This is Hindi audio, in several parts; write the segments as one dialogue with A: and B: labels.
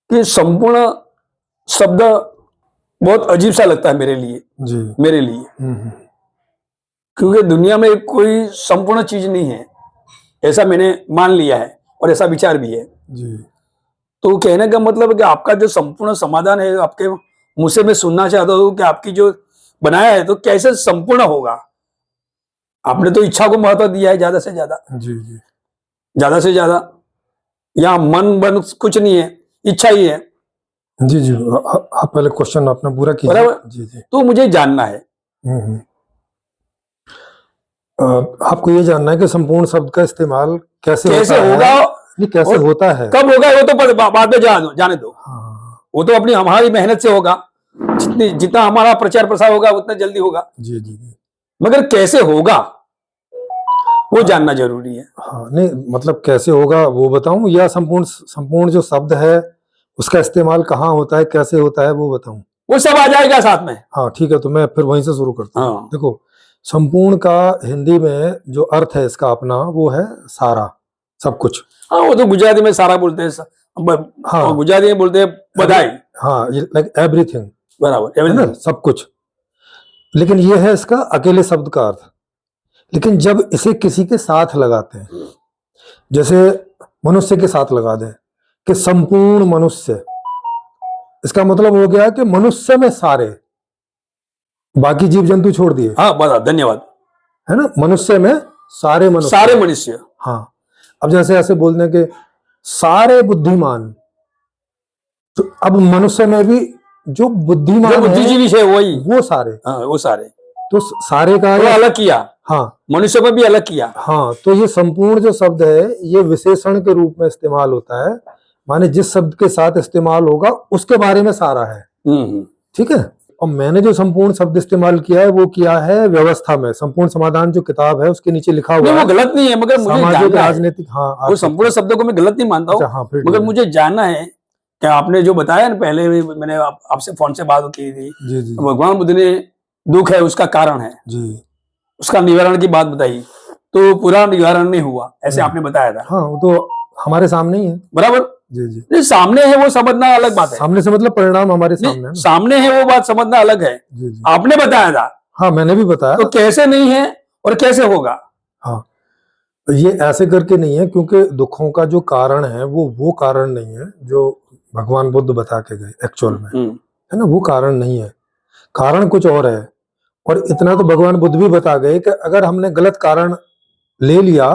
A: कि संपूर्ण शब्द बहुत अजीब सा लगता है मेरे लिए
B: जी।
A: मेरे लिए क्योंकि दुनिया में कोई संपूर्ण चीज नहीं है, ऐसा मैंने मान लिया है और ऐसा विचार भी है
B: जी।
A: तो कहने का मतलब है कि आपका जो संपूर्ण समाधान है आपके मुंह से मैं सुनना चाहता हूँ कि आपकी जो बनाया है तो कैसे संपूर्ण होगा। आपने तो इच्छा को महत्व दिया है ज्यादा से ज्यादा,
B: जी। जी।
A: ज्यादा से ज्यादा। यहाँ मन बन कुछ नहीं है, इच्छा ही है।
B: जी। जी। आप पहले क्वेश्चन अपना पूरा कीजिए।
A: बराबर।
B: जी। जी।
A: तो मुझे जानना है,
B: आपको ये जानना है कि संपूर्ण शब्द का इस्तेमाल कैसे
A: होगा,
B: नहीं कैसे होता है,
A: कब होगा वो तो बाद में जाने दो।
B: हाँ।
A: वो तो अपनी हमारी मेहनत से होगा, जितना हमारा प्रचार प्रसार होगा उतना जल्दी होगा।
B: जी। जी। जी।
A: मगर कैसे होगा वो जानना जरूरी है।
B: हाँ, नहीं मतलब कैसे होगा वो बताऊं या संपूर्ण जो शब्द है उसका इस्तेमाल कहाँ होता है, कैसे होता है वो बताऊं?
A: वो सब आ जाएगा साथ में।
B: हाँ ठीक है, तो मैं फिर वहीं से शुरू करता हूँ।
A: हाँ।
B: देखो, संपूर्ण का हिंदी में जो अर्थ है इसका अपना वो है सारा, सब कुछ।
A: हाँ, वो तो गुजराती में सारा बोलते हैं।
B: हाँ,
A: गुजराती में बोलते हैं बधाई।
B: हाँ, लाइक एवरीथिंग,
A: बराबर,
B: है ना, सब कुछ। लेकिन ये है इसका अकेले शब्द का अर्थ। लेकिन जब इसे किसी के साथ लगाते हैं, जैसे मनुष्य के साथ लगा दें कि संपूर्ण मनुष्य, इसका मतलब हो गया कि मनुष्य में सारे, बाकी जीव जंतु छोड़ दिए।
A: हाँ, बता, धन्यवाद।
B: है ना, मनुष्य में सारे मनुष्य। हाँ, अब जैसे ऐसे बोलने के सारे बुद्धिमान, तो अब मनुष्य में भी जो बुद्धिमान
A: जो बुद्धिजीवी है वही,
B: वो सारे।
A: हाँ, वो सारे।
B: तो सारे का
A: अलग किया।
B: हाँ,
A: मनुष्य में भी अलग किया।
B: हाँ, तो ये संपूर्ण जो शब्द है ये विशेषण के रूप में इस्तेमाल होता है, माने जिस शब्द के साथ इस्तेमाल होगा उसके बारे में सारा है। ठीक है। और मैंने जो संपूर्ण शब्द इस्तेमाल किया है वो किया है व्यवस्था में। संपूर्ण समाधान जो किताब है उसके नीचे लिखा हुआ है।
A: वो गलत नहीं है, मगर मुझे जानना है।
B: राजनीतिक, हाँ,
A: वो संपूर्ण शब्दों को मैं गलत नहीं मानता हूँ।
B: हाँ,
A: मगर मुझे जानना है कि आपने जो बताया ना, पहले भी मैंने आपसे फोन से बात की थी।
B: जी। जी।
A: भगवान बुद्ध ने दुख है उसका कारण है
B: जी,
A: उसका निवारण की बात बताई, तो पूरा निवारण नहीं हुआ ऐसे आपने बताया था।
B: हाँ, वो तो हमारे सामने ही है।
A: बराबर।
B: जी। जी।
A: नहीं, सामने है वो समझना अलग बात है।
B: सामने से मतलब परिणाम हमारे सामने है।
A: सामने है वो बात समझना अलग है।
B: जी। जी।
A: आपने बताया था।
B: हाँ, मैंने भी बताया।
A: तो कैसे नहीं है और कैसे होगा?
B: हाँ, ये ऐसे करके नहीं है, क्योंकि दुखों का जो कारण है वो कारण नहीं है जो भगवान बुद्ध बता के गए एक्चुअल में, है ना, वो कारण नहीं है। कारण कुछ और है। और इतना तो भगवान बुद्ध भी बता गए कि अगर हमने गलत कारण ले लिया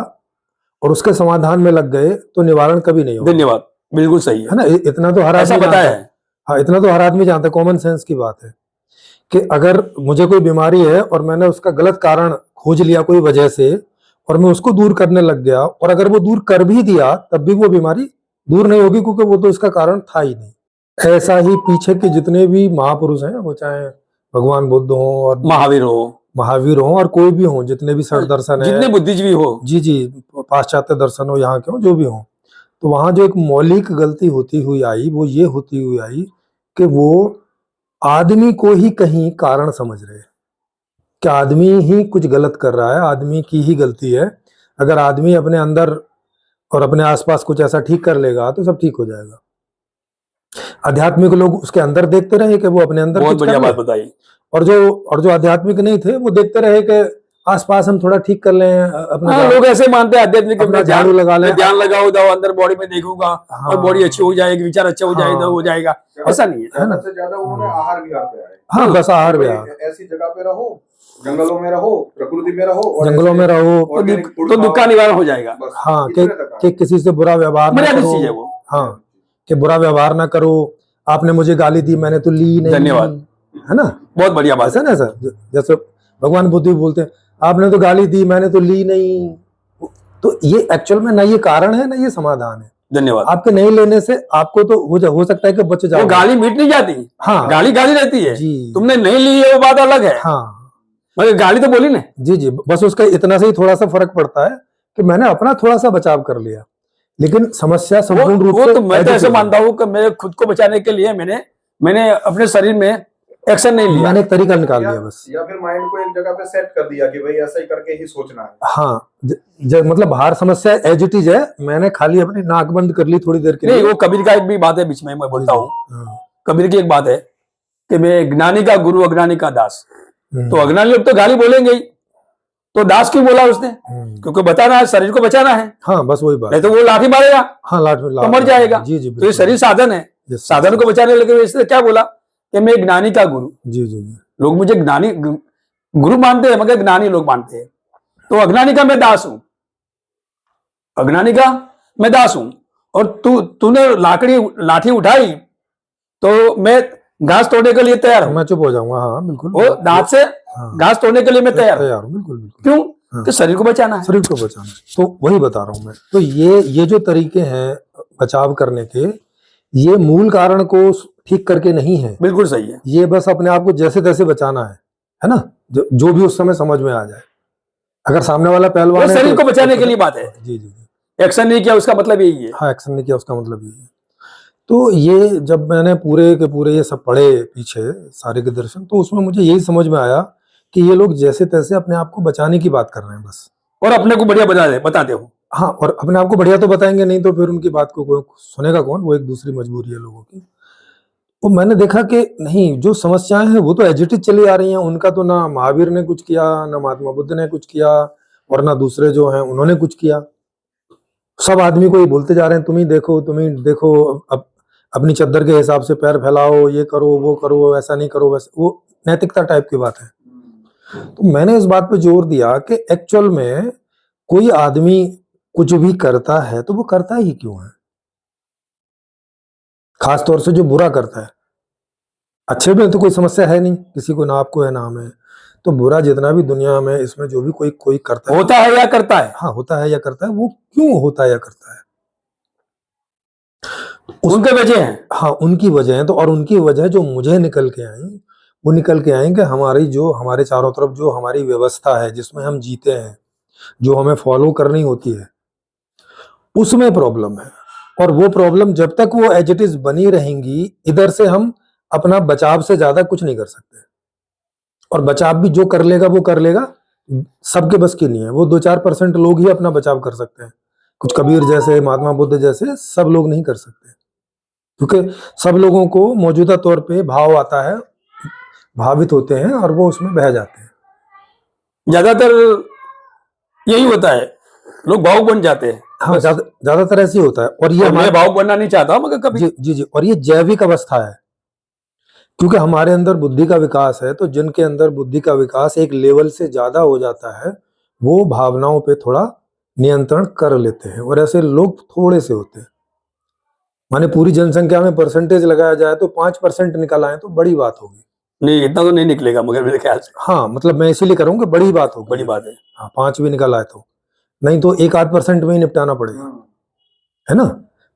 B: और उसके समाधान में लग गए तो निवारण कभी नहीं होगा।
A: धन्यवाद, बिल्कुल सही है
B: ना, इतना तो हर आदमी जानता है। हाँ, इतना तो हर आदमी जानता है, कॉमन सेंस की बात है कि अगर मुझे कोई बीमारी है और मैंने उसका गलत कारण खोज लिया कोई वजह से और मैं उसको दूर करने लग गया, और अगर वो दूर कर भी दिया तब भी वो बीमारी दूर नहीं होगी, क्योंकि वो तो इसका कारण था ही नहीं। ऐसा ही पीछे के जितने भी महापुरुष हैं, वो चाहे भगवान बुद्ध हो और महावीर हो और कोई भी हो, जितने भी सठ दर्शन है,
A: जितने बुद्धिजीवी हो,
B: जी, पाश्चात्य दर्शन हो, यहाँ के हो, जो भी हो, तो वहां जो एक मौलिक गलती होती हुई आई वो ये होती हुई आई कि वो आदमी को ही कहीं कारण समझ रहे कि आदमी ही कुछ गलत कर रहा है, आदमी की ही गलती है। अगर आदमी अपने अंदर और अपने आसपास कुछ ऐसा ठीक कर लेगा तो सब ठीक हो जाएगा। आध्यात्मिक लोग उसके अंदर देखते रहे कि वो अपने अंदर, बहुत बढ़िया बात बताई, और जो आध्यात्मिक नहीं थे वो देखते रहे कि आसपास हम थोड़ा ठीक कर लें अपना।
A: हाँ, लोग ऐसे मानते हैं आध्यात्मिक में
B: झाड़ू लगा लें,
A: ध्यान लगाओ, अंदर बॉडी में देखूंगा, हाँ, और बॉडी अच्छी हो जाएगी, विचार अच्छा हो जाएगा, हो जाएगा। ऐसा नहीं है ना।
C: सबसे ज्यादा उन्होंने आहार विहार पे आए।
B: हाँ, बस आहार विहार,
C: ऐसी जगह पे रहो, जंगलों में रहो, प्रकृति में रहो, और
B: जंगलों में रहो
A: तो दुख का निवारण हो जाएगा।
B: हाँ, कि किसी से बुरा व्यवहार ना करो। हाँ, कि बुरा व्यवहार ना करो। आपने मुझे गाली दी, मैंने तो ली नहीं।
A: धन्यवाद,
B: है ना,
A: बहुत बढ़िया बात
B: है ना सर। जैसे भगवान बुद्ध भी बोलते हैं, आपने तो गाली दी, मैंने तो ली नहीं। तो ये एक्चुअल में ना ये कारण है ना ये समाधान है।
A: धन्यवाद।
B: आपके नहीं लेने से आपको तो हो सकता है कि बच जाओ।
A: गाली मीट नहीं जाती। हाँ, गाली रहती है जी। तुमने नहीं ली है वो बात अलग है।
B: हाँ,
A: मगर गाली तो बोली ना।
B: जी, बस उसका इतना से ही थोड़ा सा फर्क पड़ता है कि मैंने अपना थोड़ा सा बचाव कर लिया, लेकिन समस्या संपूर्ण रूप से।
A: तो मैं तो ऐसे मानता हूँ कि मैं खुद को बचाने के लिए मैंने अपने शरीर में एक्शन नहीं लिया।
B: मैंने एक तरीका निकाल लिया बस।
C: या फिर माइंड को एक जगह पे सेट कर दिया कि भाई ऐसा ही करके ही सोचना है।
B: हाँ, मतलब बाहर समस्या एज इट इज है, मैंने खाली अपनी नाक बंद कर ली थोड़ी देर के
A: नहीं,
B: लिए।
A: वो कबीर का एक भी बात है, बीच में मैं बोलता हूँ।
B: हाँ,
A: कबीर की एक बात है कि मैं ज्ञानी का गुरु अज्ञानी का दास।
B: हम्म,
A: तो अज्ञानी लोग तो गाली बोलेंगे ही, तो दास क्यों बोला उसने? क्योंकि बताना है, शरीर को बचाना है,
B: हाँ बस वही बात।
A: नहीं तो वो लाठी मारेगा
B: हाँ लाट
A: तो मर जाएगा।
B: जी जी
A: तो ये शरीर साधन है, साधन को बचाने लगे। इसने क्या बोला कि मैं ज्ञानी का गुरु।
B: जी जी जी।
A: लोग मुझे ज्ञानी गुरु मानते हैं, मगर ज्ञानी लोग मानते हैं। तो अज्ञानी का मैं दास हूं, अज्ञानी का मैं दास हूं। और तूने लाठी उठाई तो मैं घास तोड़ने के लिए तैयार हूं।
B: मैं चुप हो जाऊंगा। हाँ बिल्कुल।
A: वो दांत से
B: हाँ,
A: घास तोड़ने के लिए मैं तैयार हूं।
B: तैयार हूँ बिल्कुल बिल्कुल।
A: क्यों?
B: हाँ।
A: कि शरीर को बचाना है।
B: शरीर को बचाना, तो वही बता रहा हूं मैं। तो ये जो तरीके हैं बचाव करने के, ये मूल कारण को ठीक करके नहीं है।
A: बिल्कुल सही है।
B: ये बस अपने आप को जैसे तैसे बचाना है ना, जो भी उस समय समझ में आ जाए। अगर सामने वाला पहलवान
A: वो
B: है
A: शरीर
B: तो
A: को बचाने के लिए बात है।
B: जी जी जी।
A: एक्शन नहीं किया उसका मतलब यही है।
B: हाँ, एक्शन नहीं किया उसका मतलब यही है। तो ये जब मैंने पूरे के पूरे ये सब पढ़े पीछे सारे के दर्शन, तो उसमें मुझे यही समझ में आया कि ये लोग जैसे तैसे अपने आप को बचाने की बात कर रहे हैं बस।
A: और अपने को बढ़िया बताते हो।
B: हाँ, और अपने आप को बढ़िया तो बताएंगे नहीं तो फिर उनकी बात को कोई सुनेगा कौन? वो एक दूसरी मजबूरी है लोगों की। तो मैंने देखा कि नहीं, जो समस्याएं हैं वो तो एज इट इज चली आ रही हैं। उनका तो ना महावीर ने कुछ किया, ना महात्मा बुद्ध ने कुछ किया, और ना दूसरे जो हैं उन्होंने कुछ किया। सब आदमी को ये बोलते जा रहे हैं, तुम ही देखो, अब अपनी चद्दर के हिसाब से पैर फैलाओ, ये करो वो करो, ऐसा नहीं करो, वैसे। वो नैतिकता टाइप की बात है। तो मैंने इस बात पे जोर दिया कि एक्चुअल में कोई आदमी कुछ भी करता है तो वो करता ही क्यों है? खास तौर से जो बुरा करता है। अच्छे में तो कोई समस्या है नहीं, किसी को ना आपको है ना हमें। तो बुरा जितना भी दुनिया में इसमें जो भी कोई करता है,
A: होता है या करता है,
B: हाँ होता है या करता है, वो क्यों होता है या करता है?
A: उनके वजह है।
B: हाँ, उनकी वजह है। तो और उनकी वजह जो मुझे निकल के आई, वो निकल के आई कि हमारे चारों तरफ जो हमारी व्यवस्था है जिसमें हम जीते हैं, जो हमें फॉलो करनी होती है, उसमें प्रॉब्लम है। और वो प्रॉब्लम जब तक वो एज इट इज बनी रहेंगी, इधर से हम अपना बचाव से ज्यादा कुछ नहीं कर सकते। और बचाव भी जो कर लेगा वो कर लेगा, सबके बस की नहीं है। वो 2-4% लोग ही अपना बचाव कर सकते हैं। कुछ कबीर जैसे, महात्मा बुद्ध जैसे सब लोग नहीं कर सकते, क्योंकि सब लोगों को मौजूदा तौर पे भाव आता है, भावित होते हैं और वो उसमें बह जाते हैं।
A: ज्यादातर यही होता है, लोग भावुक बन जाते हैं।
B: हाँ, ज्यादातर ऐसे ही होता है। और ये
A: मैं भावुक बनना नहीं चाहता मगर कभी।
B: जी जी जी। और ये जैविक अवस्था है, क्योंकि हमारे अंदर बुद्धि का विकास है। तो जिनके अंदर बुद्धि का विकास एक लेवल से ज्यादा हो जाता है, वो भावनाओं पे थोड़ा नियंत्रण कर लेते हैं। और ऐसे लोग थोड़े से होते हैं। माने पूरी जनसंख्या में परसेंटेज लगाया जाए तो 5% निकल आए तो बड़ी बात होगी।
A: नहीं, इतना तो नहीं निकलेगा मगर मेरे ख्याल से।
B: हाँ, मतलब मैं इसीलिए करूंगा, बड़ी बात होगी।
A: बड़ी बात है।
B: हाँ, 5 भी निकल आए तो, नहीं तो 1-8% में ही निपटाना पड़ेगा, है ना।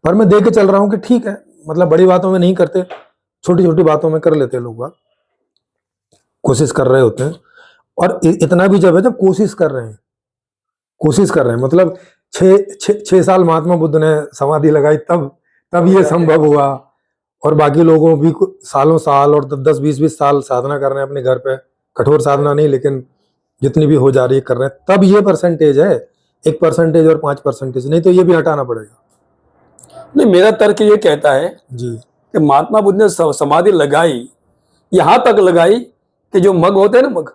B: पर मैं देख के चल रहा हूँ कि ठीक है, मतलब बड़ी बातों में नहीं करते, छोटी छोटी बातों में कर लेते हैं लोग बात, कोशिश कर रहे होते हैं। और इतना भी जब है, जब कोशिश कर रहे हैं, मतलब 6 साल महात्मा बुद्ध ने समाधि लगाई, तब ये संभव हुआ। और बाकी लोगों भी सालों साल और 10-20 साल साधना कर रहे हैं अपने घर पे, कठोर साधना नहीं, लेकिन जितनी भी हो जा रही है कर रहे हैं, तब ये परसेंटेज है। 1% और 5%, नहीं तो ये भी हटाना पड़ेगा।
A: नहीं, मेरा तर्क ये कहता है
B: जी
A: कि महात्मा बुद्ध ने समाधि लगाई, यहां तक लगाई कि जो मग होते हैं ना, मग,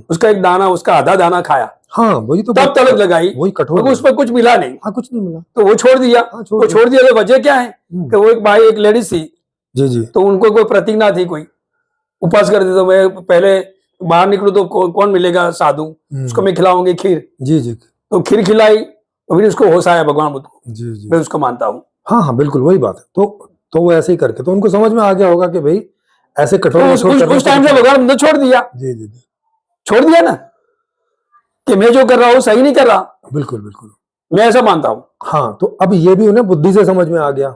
A: उसका एक दाना, उसका आधा दाना खाया,
B: हाँ वही तो,
A: तब तलक लगाई,
B: वही कठोर,
A: मगर उसमें कुछ मिला नहीं।
B: हाँ कुछ नहीं मिला
A: तो वो छोड़ दिया।
B: हाँ,
A: वो छोड़ दिया तो वजह क्या है कि वो एक भाई, एक लेडीज थी।
B: जी जी।
A: तो उनको कोई प्रतिज्ञा थी, कोई उपवास कर दे, तो मैं पहले बाहर निकलूं तो कौन मिलेगा? साधु, उसको मैं खिलाऊंगी खीर।
B: जी जी।
A: तो खीर खिलाई तो फिर उसको होश आया भगवान बुद्ध को।
B: जी जी,
A: मैं उसको मानता हूँ।
B: हाँ हाँ बिल्कुल वही बात है। तो वो ऐसे ही करके, तो उनको समझ में आ गया होगा कि भाई ऐसे कठोर
A: तो उस टाइम से भगवान बुद्ध छोड़ दिया।
B: जी जी जी,
A: छोड़ दिया ना, कि मैं जो कर रहा हूँ सही नहीं कर रहा।
B: बिल्कुल बिल्कुल,
A: मैं ऐसा मानता हूँ।
B: हाँ, तो अब ये भी उन्हें बुद्धि से समझ में आ गया।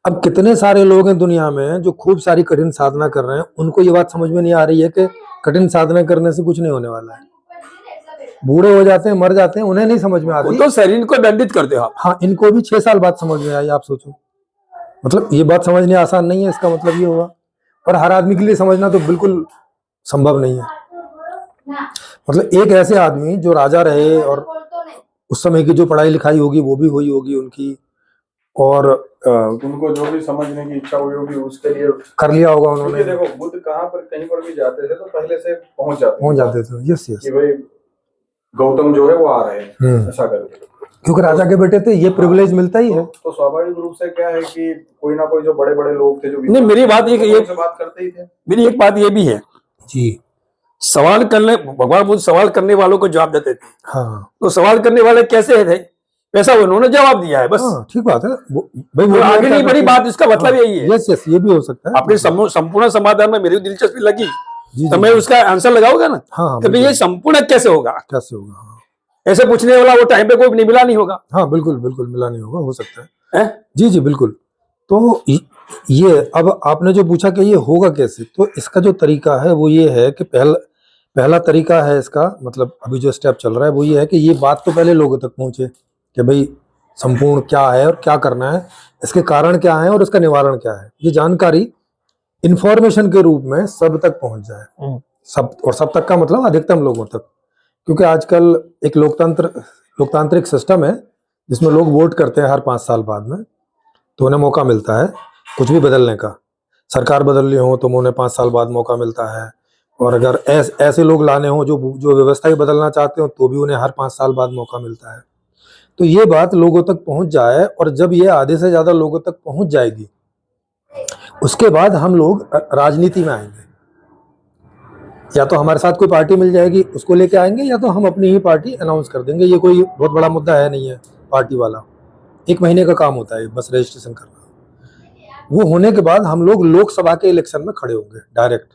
B: अब कितने सारे लोग हैं दुनिया में जो खूब सारी कठिन साधना कर रहे हैं, उनको ये बात समझ में नहीं आ रही है कि कठिन साधना करने से कुछ नहीं होने वाला है। बूढ़े हो जाते हैं, मर जाते हैं, उन्हें नहीं समझ में आती।
A: तो शरीर को दंडित करते हो आप।
B: हाँ, इनको भी 6 साल बाद समझ में आई। आप सोचो, मतलब ये बात समझनी आसान नहीं है, इसका मतलब ये हुआ। और हर आदमी के लिए समझना तो बिल्कुल संभव नहीं है। मतलब एक ऐसे आदमी जो राजा रहे और उस समय की जो पढ़ाई लिखाई होगी वो भी हुई होगी उनकी, और
C: उनको जो भी समझने की इच्छा हुई होगी उसके लिए
B: कर लिया होगा
C: क्योंकि
B: उन्होंने,
C: देखो बुद्ध कहाँ पर कहीं पर भी जाते थे तो पहले से पहुंच जाते
B: थे। Yes yes.
C: कि भाई गौतम जो है वो आ रहे हैं ऐसा करके,
B: क्योंकि राजा के बेटे थे, ये प्रिविलेज मिलता ही है।
C: तो स्वाभाविक रूप से क्या है कि कोई ना कोई जो बड़े बड़े लोग थे जो
A: नहीं, मेरी बात ये
C: से बात करते ही थे।
A: मेरी एक बात ये भी है
B: जी
A: सवाल करने, भगवान बुद्ध सवाल करने वालों को जवाब देते थे,
B: हाँ
A: तो सवाल करने वाले कैसे थे वैसा उन्होंने जवाब दिया है बस।
B: हाँ ठीक बात है भाई,
A: तो आगे नहीं बढ़ी बात, इसका मतलब यही है।
B: यस यस, ये भी हो सकता है।
A: आपके संपूर्ण समाधान में मेरी दिलचस्पी लगी
B: जी
A: तो मैं उसका आंसर लगाऊंगा ना
B: हाँ
A: कि भाई ये संपूर्ण कैसे होगा,
B: कैसे होगा, हाँ
A: ऐसे पूछने वाला वो टाइम पे कोई नहीं मिला नहीं होगा
B: हाँ बिल्कुल बिल्कुल, मिला नहीं होगा, हो सकता है।
A: है?
B: जी जी बिल्कुल। तो ये अब आपने जो पूछा कि ये होगा कैसे, तो इसका जो तरीका है वो ये है कि पहला तरीका है इसका, मतलब अभी जो स्टेप चल रहा है वो ये है कि ये बात तो पहले लोगों तक पहुंचे कि भाई संपूर्ण क्या है और क्या करना है, इसके कारण क्या है और इसका निवारण क्या है। ये जानकारी इंफॉर्मेशन के रूप में सब तक पहुंच जाए, सब, और सब तक का मतलब अधिकतम लोगों तक। क्योंकि आजकल एक लोकतांत्रिक सिस्टम है जिसमें लोग वोट करते हैं हर 5 साल बाद में, तो उन्हें मौका मिलता है कुछ भी बदलने का। सरकार बदलनी हो तो उन्हें 5 साल बाद मौका मिलता है, और अगर ऐसे लोग लाने हो जो व्यवस्था ही बदलना चाहते हो तो भी उन्हें हर 5 साल बाद मौका मिलता है। तो ये बात लोगों तक पहुंच जाए, और जब ये आधे से ज्यादा लोगों तक पहुंच जाएगी उसके बाद हम लोग राजनीति में आएंगे। या तो हमारे साथ कोई पार्टी मिल जाएगी उसको लेके आएंगे, या तो हम अपनी ही पार्टी अनाउंस कर देंगे। ये कोई बहुत बड़ा मुद्दा है नहीं है पार्टी वाला, 1 महीने का काम होता है बस रजिस्ट्रेशन करना। वो होने के बाद हम लोग लोकसभा के इलेक्शन में खड़े होंगे डायरेक्ट।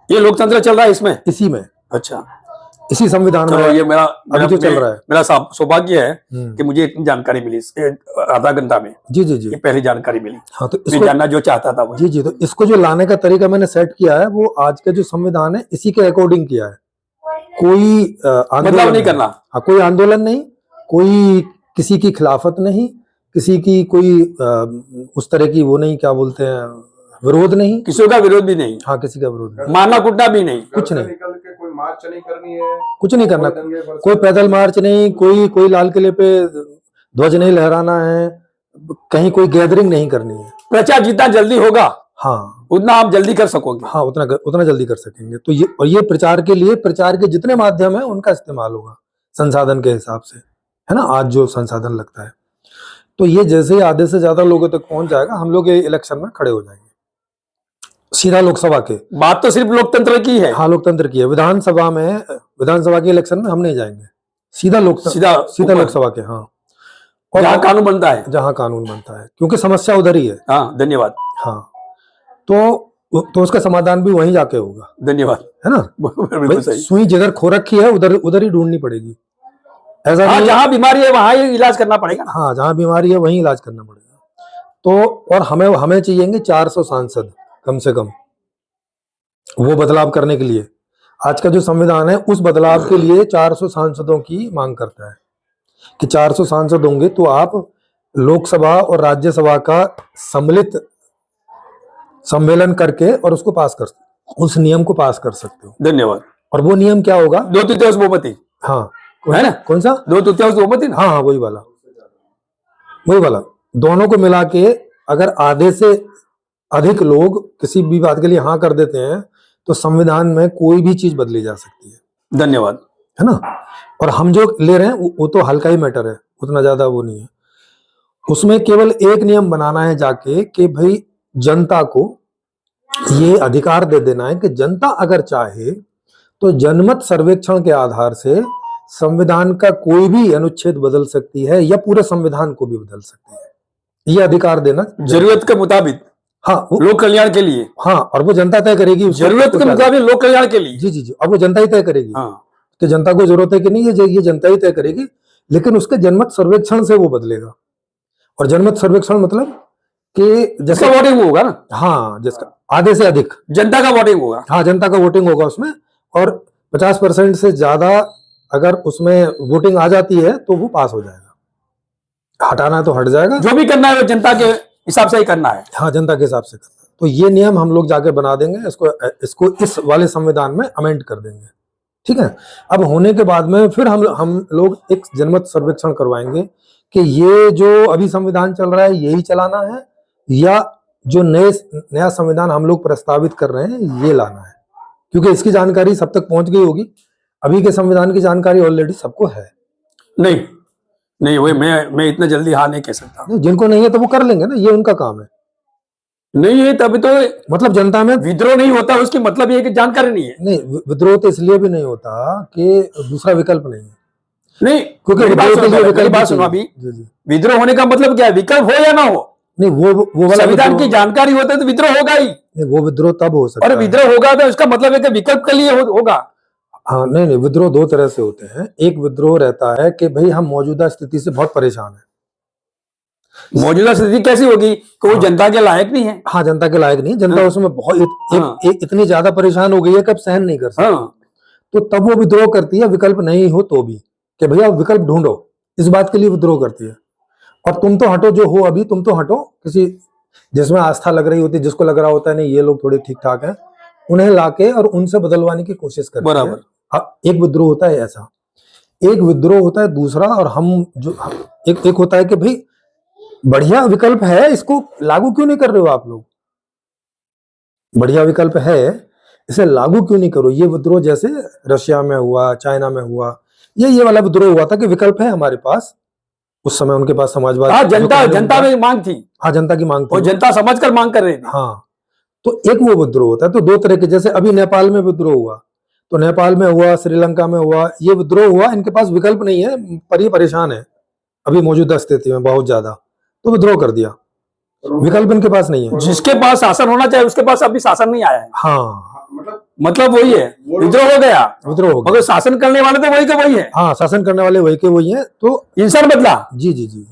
A: ये लोकतंत्र चल रहा है इसमें,
B: इसी में,
A: अच्छा
B: इसी संविधान में
A: ये मेरा
B: अभी जो चल रहा है।
A: मेरा सौभाग्य है कि मुझे इतनी जानकारी मिली आधा घंटा में।
B: जी जी जी,
A: ये पहली जानकारी मिली।
B: हाँ तो
A: मैं
B: इसको
A: जानना जो चाहता था वो।
B: जी जी, तो इसको जो लाने का तरीका मैंने सेट किया है वो आज का जो संविधान है इसी के अकॉर्डिंग किया है। कोई
A: बदलाव नहीं करना,
B: हाँ, कोई आंदोलन नहीं, कोई किसी की खिलाफत नहीं, किसी की कोई उस तरह की वो नहीं, क्या बोलते हैं, विरोध नहीं,
A: किसी का विरोध भी नहीं,
B: हाँ किसी का विरोध नहीं,
A: मारना कूटना भी नहीं,
B: कुछ नहीं,
C: निकल के कोई मार्च नहीं करनी है,
B: कुछ नहीं करना,
C: कोई दंगे फसाद
B: कोई पैदल मार्च नहीं, कोई लाल किले पे ध्वज नहीं लहराना है, कहीं कोई गैदरिंग नहीं करनी है।
A: प्रचार जितना जल्दी होगा
B: हाँ
A: उतना आप जल्दी कर सकोगे।
B: हाँ, उतना जल्दी कर सकेंगे। तो ये प्रचार के लिए प्रचार के जितने माध्यम है उनका इस्तेमाल होगा संसाधन के हिसाब से, है ना, आज जो संसाधन लगता है। तो ये जैसे ही आधे से ज्यादा लोगों तक पहुंच जाएगा हम लोग ये इलेक्शन में खड़े हो जाएंगे सीधा लोकसभा के।
A: बात तो सिर्फ लोकतंत्र की है।
B: हाँ लोकतंत्र की है, विधानसभा के इलेक्शन में हम नहीं जाएंगे, सीधा
A: सीधा
B: लोकसभा के। हाँ, और
A: जहाँ कानून बनता है,
B: जहाँ कानून बनता है, क्योंकि समस्या उधर ही है।
A: हाँ धन्यवाद।
B: हाँ, तो उसका समाधान भी वहीं जाके होगा।
A: धन्यवाद,
B: है ना,
A: बिल्कुल सही।
B: सुई जिधर खो रखी है उधर ही ढूंढनी पड़ेगी। ऐसा
A: हाँ,
B: नहीं,
A: जहाँ बीमारी है वहां ही इलाज करना पड़ेगा।
B: हाँ, जहाँ बीमारी है वहीं इलाज करना पड़ेगा। तो और हमें चाहिए 400 सांसद कम से कम वो बदलाव करने के लिए। आज का जो संविधान है उस बदलाव के लिए 400 सांसदों की मांग करता है कि 400 सांसद होंगे तो आप लोकसभा और राज्यसभा का सम्मिलित सम्मेलन करके और उसको उस नियम को पास कर सकते हो।
A: धन्यवाद।
B: और वो नियम क्या होगा?
A: 2/3 बहुमति,
B: हाँ,
A: है ना,
B: कौन सा
A: 2/3 बहुमति ना?
B: हाँ हाँ, वही वाला दोनों को मिला के अगर आधे से अधिक लोग किसी भी बात के लिए हाँ कर देते हैं तो संविधान में कोई भी चीज बदली जा सकती है।
A: धन्यवाद।
B: है ना, और हम जो ले रहे हैं वो तो हल्का ही मैटर है, उतना ज्यादा वो नहीं है। उसमें केवल एक नियम बनाना है जाके कि भाई जनता को ये अधिकार दे देना है कि जनता अगर चाहे तो जनमत सर्वेक्षण के आधार से संविधान का कोई भी अनुच्छेद बदल सकती है या पूरे संविधान को भी बदल सकती है। ये अधिकार देना
A: जरूरत के मुताबिक,
B: हाँ,
A: लोक कल्याण के लिए।
B: हाँ, और वो जनता तय करेगी
A: जरूरत के मुताबिक लोक कल्याण के लिए।
B: जी जी जी, अब वो जनता ही तय करेगी।
A: हाँ,
B: कि जनता को जरूरत है कि नहीं, ये जनता ही तय करेगी। लेकिन उसके जनमत सर्वेक्षण से वो बदलेगा। और जनमत सर्वेक्षण मतलब कि
A: जिसका वोटिंग होगा ना,
B: हाँ, जिसका आधे से अधिक
A: जनता का वोटिंग होगा।
B: हाँ, जनता का वोटिंग होगा उसमें, और 50% से ज्यादा अगर उसमें वोटिंग आ जाती है तो वो पास हो जाएगा। हटाना है तो हट जाएगा,
A: जो भी करना है वो जनता के हिसाब से ही करना है।
B: हाँ, जनता के हिसाब से करना। तो ये नियम हम लोग जाके बना देंगे, इसको इस वाले संविधान में अमेंड कर देंगे, ठीक है। अब होने के बाद में फिर हम लोग एक जनमत सर्वेक्षण करवाएंगे कि ये जो अभी संविधान चल रहा है यही चलाना है, या जो नया संविधान हम लोग प्रस्तावित कर रहे हैं ये लाना है, क्योंकि इसकी जानकारी सब तक पहुंच गई होगी। अभी के संविधान की जानकारी ऑलरेडी सबको है।
A: नहीं नहीं, वही मैं इतना जल्दी हाँ नहीं कह सकता।
B: नहीं, जिनको नहीं है तो वो कर लेंगे ना, ये उनका काम है।
A: नहीं है तभी तो
B: मतलब जनता में
A: विद्रोह नहीं होता, उसकी मतलब ये है कि जानकारी नहीं है।
B: नहीं, विद्रोह तो इसलिए भी नहीं होता कि दूसरा विकल्प नहीं है।
A: नहीं,
B: क्योंकि
A: मेरी बात
B: विद्रोह के लिए
A: सुनो, मेरी
B: विकल्प
A: बात सुनो अभी।
B: जी जी।
A: विद्रोह होने का मतलब क्या है? विकल्प हो या ना हो,
B: नहीं, वो वाला
A: संविधान की
B: विद्रोह,
A: जानकारी होता है तो विद्रोह होगा ही।
B: नहीं, वो विद्रोह तब हो सकता
A: और
B: है।
A: विद्रोह होगा तो इसका मतलब है कि विकल्प के लिए होगा।
B: हाँ, नहीं, विद्रोह दो तरह से होते हैं। एक विद्रोह रहता है कि भाई हम मौजूदा स्थिति से बहुत परेशान हैं।
A: मौजूदा स्थिति कैसी होगी कि वो जनता के लायक नहीं है।
B: हाँ, जनता के लायक नहीं, जनता
A: हाँ।
B: उसमें बहुत
A: हाँ।
B: इतनी ज्यादा परेशान हो गई है कि अब सहन नहीं कर सकती।
A: हाँ,
B: तो तब वो विद्रोह करती है, विकल्प नहीं हो तो भी, कि भैया विकल्प ढूंढो, इस बात के लिए विद्रोह करती है। और तुम तो हटो, जो हो अभी तुम तो हटो, किसी जिसमें आस्था लग रही होती है, जिसको लग रहा होता है नहीं ये लोग थोड़े ठीक ठाक हैं, उन्हें लाके और उनसे बदलवाने की कोशिश करती है।
A: बराबर।
B: अब एक विद्रोह होता है ऐसा, एक विद्रोह होता है दूसरा, और हम जो एक होता है कि भाई बढ़िया विकल्प है, इसको लागू क्यों नहीं कर रहे हो आप लोग, बढ़िया विकल्प है इसे लागू क्यों नहीं करो। ये विद्रोह जैसे रशिया में हुआ, चाइना में हुआ, ये वाला विद्रोह हुआ था कि विकल्प है हमारे पास। उस समय उनके पास समाजवाद,
A: हाँ,
B: जो पहले
A: जनता
B: उनका-
A: में मांग थी,
B: हाँ, जनता की मांग
A: और
B: थी।
A: जनता समझकर मांग कर रही थी।
B: हाँ, तो एक वो विद्रोह होता है। तो दो तरह के, जैसे अभी नेपाल में विद्रोह हुआ, तो नेपाल में हुआ, श्रीलंका में हुआ, ये विद्रोह हुआ, इनके पास विकल्प नहीं है, पर ये परेशान है अभी मौजूदा स्थिति में बहुत ज्यादा, तो विद्रोह कर दिया, विकल्प इनके पास नहीं है।
A: जिसके पास शासन होना चाहिए उसके पास अभी शासन नहीं आया है।
B: हाँ,
A: मतलब वही है, विद्रोह हो गया,
B: विद्रोह हो गया।
A: मगर शासन करने वाले तो वही के वही है।
B: हाँ, शासन करने वाले वही के वही है। तो
A: इंसान बदला
B: जी जी जी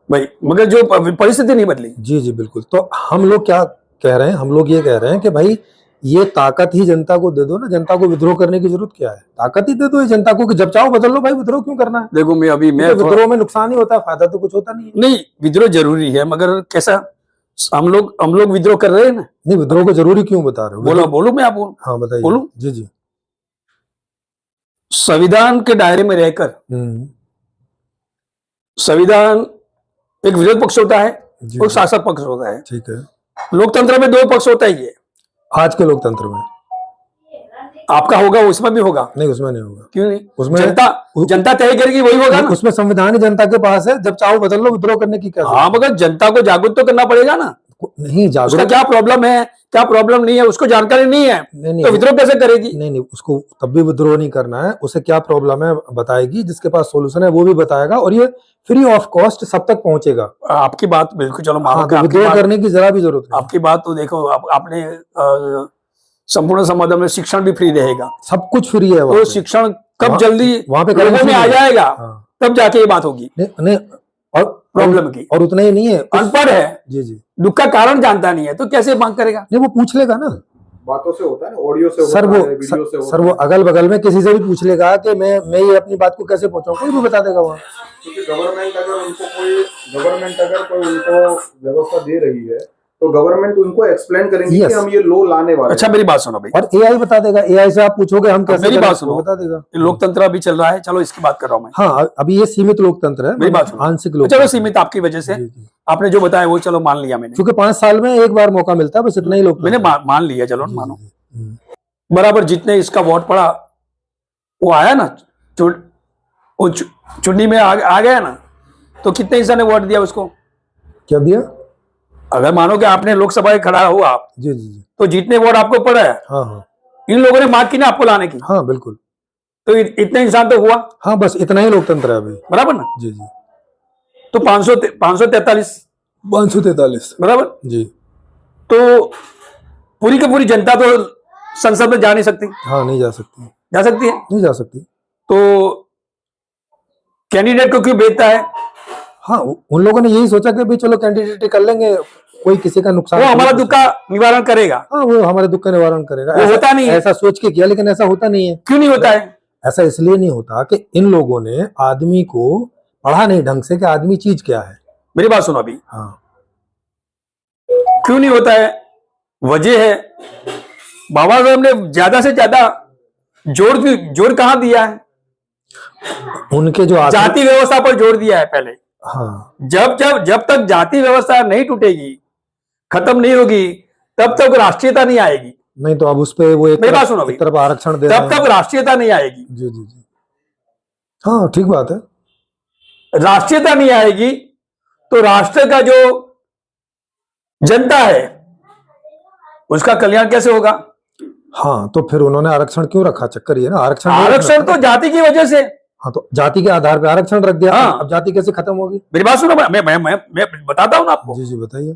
A: भाई, मगर जो परिस्थिति नहीं बदली।
B: जी जी बिल्कुल। तो हम लोग क्या कह रहे हैं, हम लोग ये कह रहे हैं कि भाई ये ताकत ही जनता को दे दो ना, जनता को विद्रोह करने की जरूरत क्या है, ताकत ही दे दो ये जनता को कि जब चाहो बदल लो भाई, विद्रोह क्यों करना है।
A: देखो मैं
B: विद्रोह में नुकसान ही होता है, फायदा तो कुछ होता नहीं है।
A: नहीं, विद्रोह जरूरी है, मगर कैसा, हम लोग विद्रोह कर रहे हैं ना।
B: नहीं, विद्रोह को जरूरी क्यों बता रहे हो?
A: बोलो मैं आपको
B: हाँ, बताइए।
A: बोलूं?
B: जी जी।
A: संविधान के दायरे में रहकर, संविधान एक विरोध पक्ष होता है
B: जी,
A: और शासक पक्ष होता है।
B: ठीक है।
A: लोकतंत्र में दो पक्ष होता ही है।
B: आज के लोकतंत्र में
A: आपका होगा, उसमें भी होगा।
B: नहीं, उसमें नहीं होगा।
A: क्यों नहीं?
B: उसमें
A: जनता तय करेगी, वही होगा ना।
B: उसमें संविधान ही जनता के पास है, जब चाहो बदल लो, विद्रोह करने की क्या जरूरत
A: हाँ, मगर जनता को जागरूक तो करना पड़ेगा ना।
B: नहीं,
A: उसका
B: जागरूक
A: क्या प्रॉब्लम है, क्या प्रॉब्लम नहीं है, उसको जानकारी नहीं है,
B: नहीं,
A: तो विद्रोह कैसे करेगी?
B: नहीं, उसको तब भी विद्रोह नहीं करना है। उसे क्या प्रॉब्लम है बताएगी, जिसके पास सोल्यूशन है वो भी बताएगा, और ये फ्री ऑफ कॉस्ट सब तक पहुंचेगा।
A: आपकी बात बिल्कुल, चलो
B: हाँ, तो विद्रोह करने की जरा भी जरूरत नहीं।
A: आपकी बात तो देखो, आपने संपूर्ण समाधान में शिक्षण भी फ्री रहेगा,
B: सब कुछ फ्री है
A: तो
B: वहाँ पे।
A: शिक्षण कब जल्दी
B: वहाँ पे
A: लोगों में आ जाएगा,
B: हाँ।
A: तब जाके ये बात होगी
B: नहीं, और
A: प्रॉब्लम की।
B: और उतना ही नहीं है,
A: अनपढ़ है,
B: जी जी,
A: दुख का कारण जानता नहीं है, तो कैसे मांग करेगा?
B: नहीं, वो पूछ लेगा ना,
C: बातों से होता है ना, ऑडियो से
B: सर।
C: होता
B: वो
C: है, वीडियो से होता
B: सर, वो अगल बगल में किसी से भी पूछ लेगा कि मैं ये अपनी बात को कैसे पहुंचाऊं, कोई भी बता देगा वहाँ।
C: क्योंकि गवर्नमेंट अगर कोई उनको व्यवस्था दे रही है तो गवर्नमेंट उनको एक्सप्लेन करेंगे कि हम ये लो लाने वाले।
A: अच्छा, मेरी बात सुनो भाई।
B: और एआई बता देगा, एआई से आप पूछोगे हम कैसे
A: मेरी
B: करें,
A: बात सुनो,
B: बता देगा।
A: ये लोकतंत्र अभी चल रहा है, चलो इसकी बात कर रहा हूँ मैं।
B: हाँ, अभी ये सीमित लोकतंत्र है,
A: मेरी बात सुनो।
B: आंशिक
A: चलो
B: लोकतंत्र।
A: सीमित आपकी वजह से,
B: जी, जी।
A: आपने जो बताया वो चलो मान लिया मैंने,
B: क्योंकि 5 साल में एक बार मौका मिलता है, बस इतना ही लोकतंत्र।
A: मैंने मान लिया, चलो मानो।
B: हम्म।
A: बराबर जितने इसका वोट पड़ा वो आया ना, चुन्नी में आ गया ना, तो कितने इंसान ने वोट दिया उसको?
B: क्या दिया?
A: अगर मानो कि आपने लोकसभा में खड़ा हुआ आप,
B: जी जी जी,
A: तो जितने वोट आपको पड़ा है,
B: हाँ हाँ
A: इन लोगों ने मांग की ना आपको लाने की,
B: हाँ, बिल्कुल।
A: तो इतने इंसान तो हुआ।
B: हाँ, बस इतना ही लोकतंत्र है अभी।
A: बराबर ना?
B: जी जी।
A: तो 543
B: 543
A: बराबर।
B: जी।
A: तो पूरी की पूरी जनता तो संसद में जा नहीं सकती।
B: हाँ, नहीं जा सकती,
A: जा सकती है,
B: नहीं जा सकती।
A: तो कैंडिडेट को क्यों भेजता है?
B: हाँ, उन लोगों ने यही सोचा कि भाई चलो कैंडिडेट कर लेंगे, कोई किसी का नुकसान,
A: वो हमारा दुख का निवारण करेगा।
B: हाँ, वो हमारे दुख का निवारण करेगा।
A: वो होता नहीं है।
B: ऐसा सोच के किया, लेकिन ऐसा होता नहीं है।
A: क्यों नहीं होता है?
B: ऐसा इसलिए नहीं होता कि इन लोगों ने आदमी को पढ़ा नहीं ढंग से कि आदमी चीज क्या है।
A: मेरी बात सुनो अभी,
B: हाँ,
A: क्यों नहीं होता है? वजह है, बाबा साहब ने ज्यादा से ज्यादा जोर कहाँ दिया है?
B: उनके जो
A: जाति व्यवस्था पर जोर दिया है पहले।
B: हाँ
A: जब तक जाति व्यवस्था नहीं टूटेगी, खत्म नहीं होगी, तब तक राष्ट्रीयता नहीं आएगी।
B: नहीं तो अब उस पे वो
A: मेरी बात सुनो
B: एक तरफ आरक्षण दे रहे
A: तब
B: हैं।
A: तक राष्ट्रीयता नहीं आएगी।
B: जी जी जी, हाँ ठीक बात है।
A: राष्ट्रीयता नहीं आएगी तो राष्ट्र का जो जनता है उसका कल्याण कैसे होगा?
B: हाँ तो फिर उन्होंने आरक्षण क्यों रखा? चक्कर ये ना, आरक्षण नहीं
A: आरक्षण
B: रखना
A: तो
B: था।
A: जाति की वजह से।
B: हाँ तो जाति के आधार पे आरक्षण रख दिया।
A: हाँ।
B: अब जाति कैसे खत्म होगी?
A: मेरी बात सुनो, मैं बताता हूं ना आपको।
B: जी जी बताइए।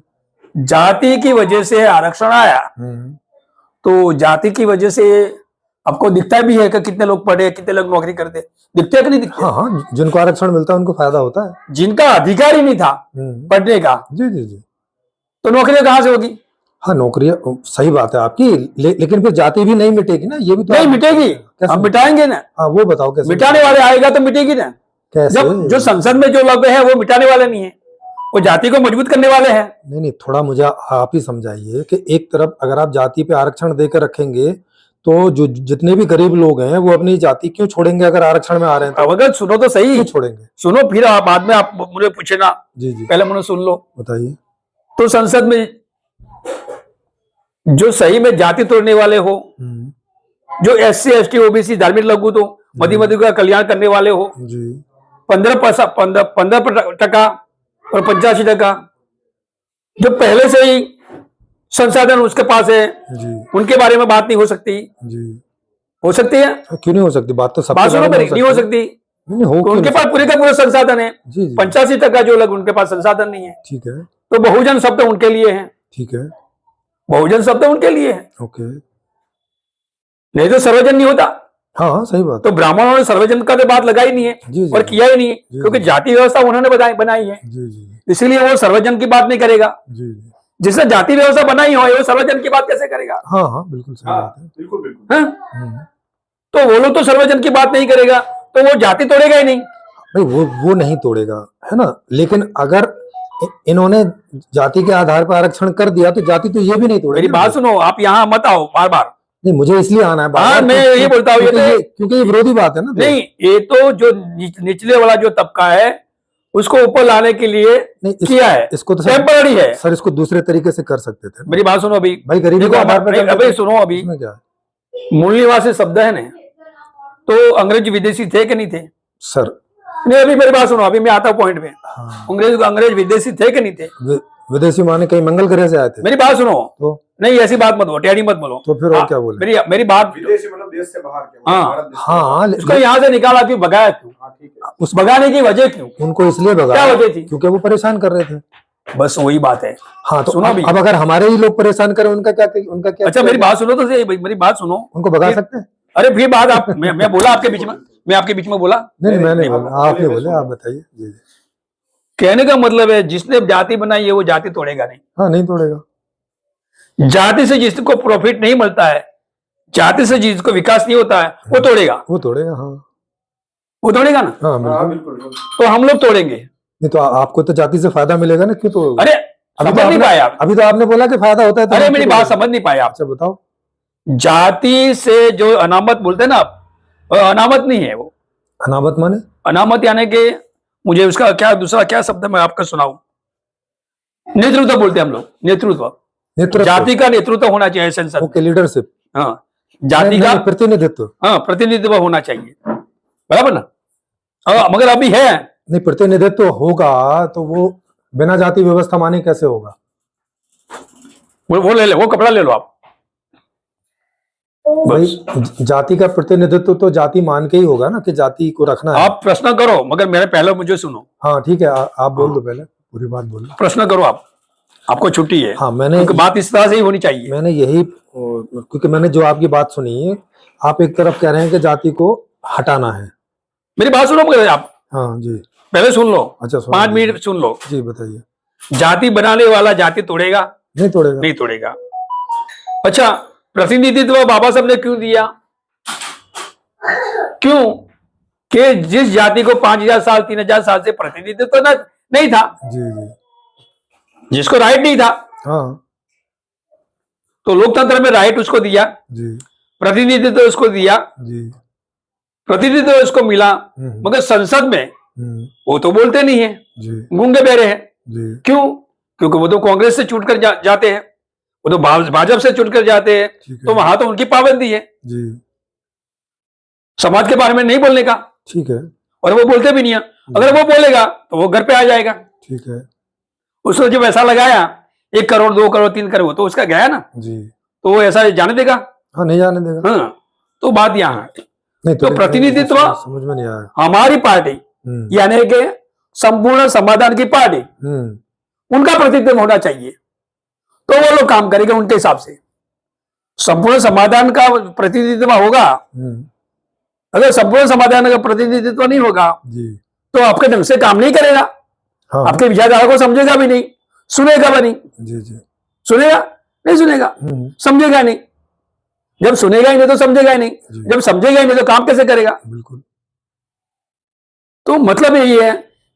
A: जाति की वजह से आरक्षण आया, तो जाति की वजह से आपको दिखता भी है कि कितने लोग पढ़े, कितने लोग नौकरी करते, दिखते है कि नहीं दिखते?
B: हाँ हाँ, जिनको आरक्षण मिलता है उनको फायदा होता है।
A: जिनका अधिकार ही नहीं था पढ़ने का,
B: जी जी जी,
A: तो नौकरियां कहां से होगी?
B: हाँ नौकरियां, सही बात है आपकी, लेकिन फिर जाति भी नहीं मिटेगी ना, ये भी तो
A: नहीं मिटेगी, हम मिटाएंगे ना।
B: हाँ वो बताओ कैसे
A: मिटाने वाले आएगा तो मिटेगी ना।
B: कैसे?
A: जब जो संसद में जो लोग हैं वो मिटाने वाले नहीं है, वो जाति को मजबूत करने वाले हैं।
B: नहीं नहीं, थोड़ा मुझे आप ही समझाइए कि एक तरफ अगर आप जाति पे आरक्षण देकर रखेंगे तो जो जितने भी गरीब लोग हैं वो अपनी जाति क्यों छोड़ेंगे? अगर आरक्षण में आ रहे हैं तो
A: अब अगर सुनो तो सही,
B: क्यों छोड़ेंगे?
A: सुनो फिर आप बाद में आप मुझे पूछे ना,
B: जी जी
A: पहले मुझे सुन लो।
B: बताइए।
A: तो संसद में जो सही में जाति तोड़ने वाले हो, जो SC ST OBC धार्मिक लघु तो मध्यम का कल्याण करने वाले हो,
B: जी
A: 15% और 85%, जो पहले से ही संसाधन उसके पास है,
B: जी
A: उनके बारे में बात नहीं हो सकती?
B: जी,
A: हो सकती है?
B: क्यों नहीं हो सकती? बात तो सबके
A: बात सुनो
B: बारे में
A: मेरी, नहीं हो सकती।
B: नहीं हो
A: तो
B: क्यों
A: उनके
B: नहीं
A: पास पूरे का पूरा संसाधन है,
B: सकती? जी जी
A: 85% जो लोग उनके पास संसाधन नहीं है।
B: ठीक है
A: तो बहुजन शब्द उनके लिए है,
B: ठीक है,
A: बहुजन शब्द उनके लिए है,
B: ओके,
A: नहीं तो सर्वजन नहीं होता।
B: हाँ हाँ सही बात
A: तो ब्राह्मणों ने सर्वजन का तो बात लगाई नहीं है
B: जी जी
A: और किया ही नहीं है, क्योंकि जाति व्यवस्था उन्होंने बनाई है,
B: जी जी
A: इसीलिए वो सर्वजन की बात नहीं करेगा।
B: जी जी,
A: जिसने जाति व्यवस्था बनाई हो वो सर्वजन की बात कैसे करेगा?
B: हाँ हाँ बिल्कुल सही बात है।
C: बिल्कुल बिल्कुल।
A: हाँ? तो वो लोग तो सर्वजन की बात नहीं करेगा, तो वो जाति तोड़ेगा ही नहीं।
B: नहीं वो नहीं तोड़ेगा, है ना, लेकिन अगर इन्होंने जाति के आधार पर आरक्षण कर दिया तो जाति तो ये भी नहीं तोड़ेगी।
A: मेरी बात सुनो, आप यहाँ मत आओ बार बार।
B: नहीं मुझे इसलिए आना है
A: हाँ,
B: बार-बार,
A: मैं ये बोलता हूँ,
B: क्योंकि ये विरोधी बात है ना।
A: नहीं, ये तो जो निचले वाला जो तबका है उसको ऊपर लाने के लिए किया है,
B: इसको तो
A: टेम्पररी है।
B: सर इसको दूसरे तरीके से कर सकते थे।
A: मेरी बात सुनो अभी,
B: भाई गरीबी के आधार पर
A: अभी सुनो, अभी
B: क्या
A: मूल निवासी शब्द है ना, तो अंग्रेज विदेशी थे कि नहीं थे?
B: सर
A: नहीं, अभी मेरी बात सुनो, अभी मैं आता हूँ पॉइंट में।
B: हाँ,
A: अंग्रेज विदेशी थे कि नहीं थे?
B: विदेशी माने कहीं मंगल ग्रह से आए थे?
A: मेरी बात सुनो,
B: तो
A: नहीं ऐसी बात मत बोलो, टेढ़ी मत बोलो।
B: तो फिर और क्या बोले?
A: मेरी बात,
C: विदेशी मतलब देश से बाहर के,
A: हाँ,
C: भारत देश से
B: हाँ
A: उसको यहाँ से निकाला क्यों, भगाया क्यों?
C: हाँ ठीक है।
B: उस
A: भगाने की वजह क्यों?
B: उनको इसलिए
A: क्या
B: भगाया
A: वजह थी?
B: क्योंकि वो परेशान कर रहे थे।
A: बस वही बात है।
B: हाँ तो
A: सुनो भी।
B: अब अगर हमारे ही लोग परेशान करें उनका क्या?
A: अच्छा मेरी बात सुनो तो सही, मेरी बात सुनो।
B: उनको भगा सकते हैं?
A: अरे फिर बात आप, मैं बोला आपके बीच में, मैं आपके बीच में बोला?
B: नहीं मैं नहीं बोला,
C: आप
B: आपने
C: बोले,
B: बोले,
C: मैं
B: आप बताइए। जी जी,
A: कहने का मतलब है जिसने जाति बनाई है वो जाति तोड़ेगा नहीं।
B: हाँ नहीं तोड़ेगा।
A: जाति से जिसको प्रॉफिट नहीं मिलता है, जाति से जिसको विकास नहीं होता है, वो तोड़ेगा।
B: वो तोड़ेगा, हाँ
A: वो तोड़ेगा ना,
B: हाँ
C: हाँ
B: बिल्कुल।
C: बिल्कुल।
A: तो हम लोग तोड़ेंगे।
B: नहीं तो आपको तो जाति से फायदा मिलेगा ना, क्यों तोड़ोगे?
A: अरे समझ नहीं पाए आप।
B: अभी तो आपने बोला कि फायदा होता है तो
A: अरे
B: हम
A: मेरी
B: क्यों
A: बात
B: तोड़ेंगे?
A: समझ नहीं पाए आप।
B: अच्छा बताओ।
A: जाति से जो अनामत बोलते हैं ना आप, वो अनामत नहीं है। वो
B: अनामत माने?
A: अनामत यानी कि, मुझे उसका क्या दूसरा क्या शब्द मैं आपको सुनाऊं, नेतृत्व बोलते हैं हम लोग, नेतृत्व।
B: नेतृत्व,
A: जाति का नेतृत्व होना चाहिए संसद।
B: ओके, लीडरशिप,
A: हाँ, जाति का
B: प्रतिनिधित्व।
A: हाँ प्रतिनिधित्व होना चाहिए, बराबर ना? मगर अभी है
B: नहीं, प्रतिनिधित्व होगा तो वो बिना जाति व्यवस्था माने कैसे होगा?
A: वो ले ले, वो कपड़ा ले लो आप।
B: भाई जाति का प्रतिनिधित्व तो जाति मान के ही होगा ना, कि जाति को रखना है।
A: आप प्रश्न करो, मगर मेरे पहले मुझे सुनो।
B: हाँ ठीक है, आप बोल दो, पहले पूरी बात बोल दो।
A: प्रश्न करो आप, आपको छुट्टी है।
B: हाँ मैंने
A: क्योंकि बात इस तरह से ही होनी चाहिए।
B: मैंने यही, क्योंकि मैंने जो आपकी बात सुनी, आप एक तरफ कह रहे हैं कि जाति को हटाना है।
A: मेरी बात सुनो मगर आप,
B: हाँ जी,
A: पहले सुन लो।
B: अच्छा सुनो,
A: 5 मिनट सुन लो।
B: जी बताइए।
A: जाति बनाने वाला जाति तोड़ेगा
B: नहीं तोड़ेगा।
A: नहीं तोड़ेगा। अच्छा, प्रतिनिधित्व बाबा साहब ने क्यों दिया? क्यों कि जिस जाति को 5000 साल 3000 साल से प्रतिनिधित्व नहीं था,
B: जी जी,
A: जिसको राइट नहीं था,
B: हाँ
A: तो लोकतंत्र में राइट उसको दिया,
B: जी
A: प्रतिनिधित्व उसको दिया,
B: जी
A: प्रतिनिधित्व उसको मिला, मगर संसद में वो तो बोलते नहीं है,
B: जी
A: गूंगे बहरे हैं।
B: जी
A: क्यों? क्योंकि वो तो कांग्रेस से छूट कर जाते हैं, वो तो भाजपा से छूट कर जाते हैं,
B: ठीक है
A: तो वहां तो उनकी पाबंदी है
B: जी
A: समाज के बारे में नहीं बोलने का,
B: ठीक है
A: और वो बोलते भी नहीं है। अगर वो बोलेगा तो वो घर पे आ जाएगा।
B: ठीक है
A: उसने जब ऐसा लगाया 1 करोड़ 2 करोड़ 3 करोड़, तो उसका गया ना,
B: जी
A: तो वो ऐसा जाने देगा?
B: हाँ नहीं जाने देगा
A: हाँ, तो बात यहाँ है।
B: नहीं
A: तो प्रतिनिधित्व
B: समझ में नहीं आया
A: हमारी पार्टी यानी कि संपूर्ण समाधान की पार्टी, उनका प्रतिनिधित्व होना चाहिए, तो वो लोग काम करेंगे उनके हिसाब से। संपूर्ण समाधान का प्रतिनिधित्व होगा, अगर संपूर्ण समाधान का प्रतिनिधित्व नहीं होगा
B: जी
A: तो आपके ढंग से काम नहीं करेगा,
B: हाँ
A: आपके विचारधारा को समझेगा भी नहीं, सुनेगा भी नहीं।
B: जी जी
A: सुनेगा नहीं, सुनेगा, समझेगा नहीं। जब सुनेगा ही नहीं तो समझेगा ही नहीं,
B: जी।
A: जब समझेगा ही नहीं तो काम कैसे करेगा?
B: बिल्कुल
A: तो मतलब यही है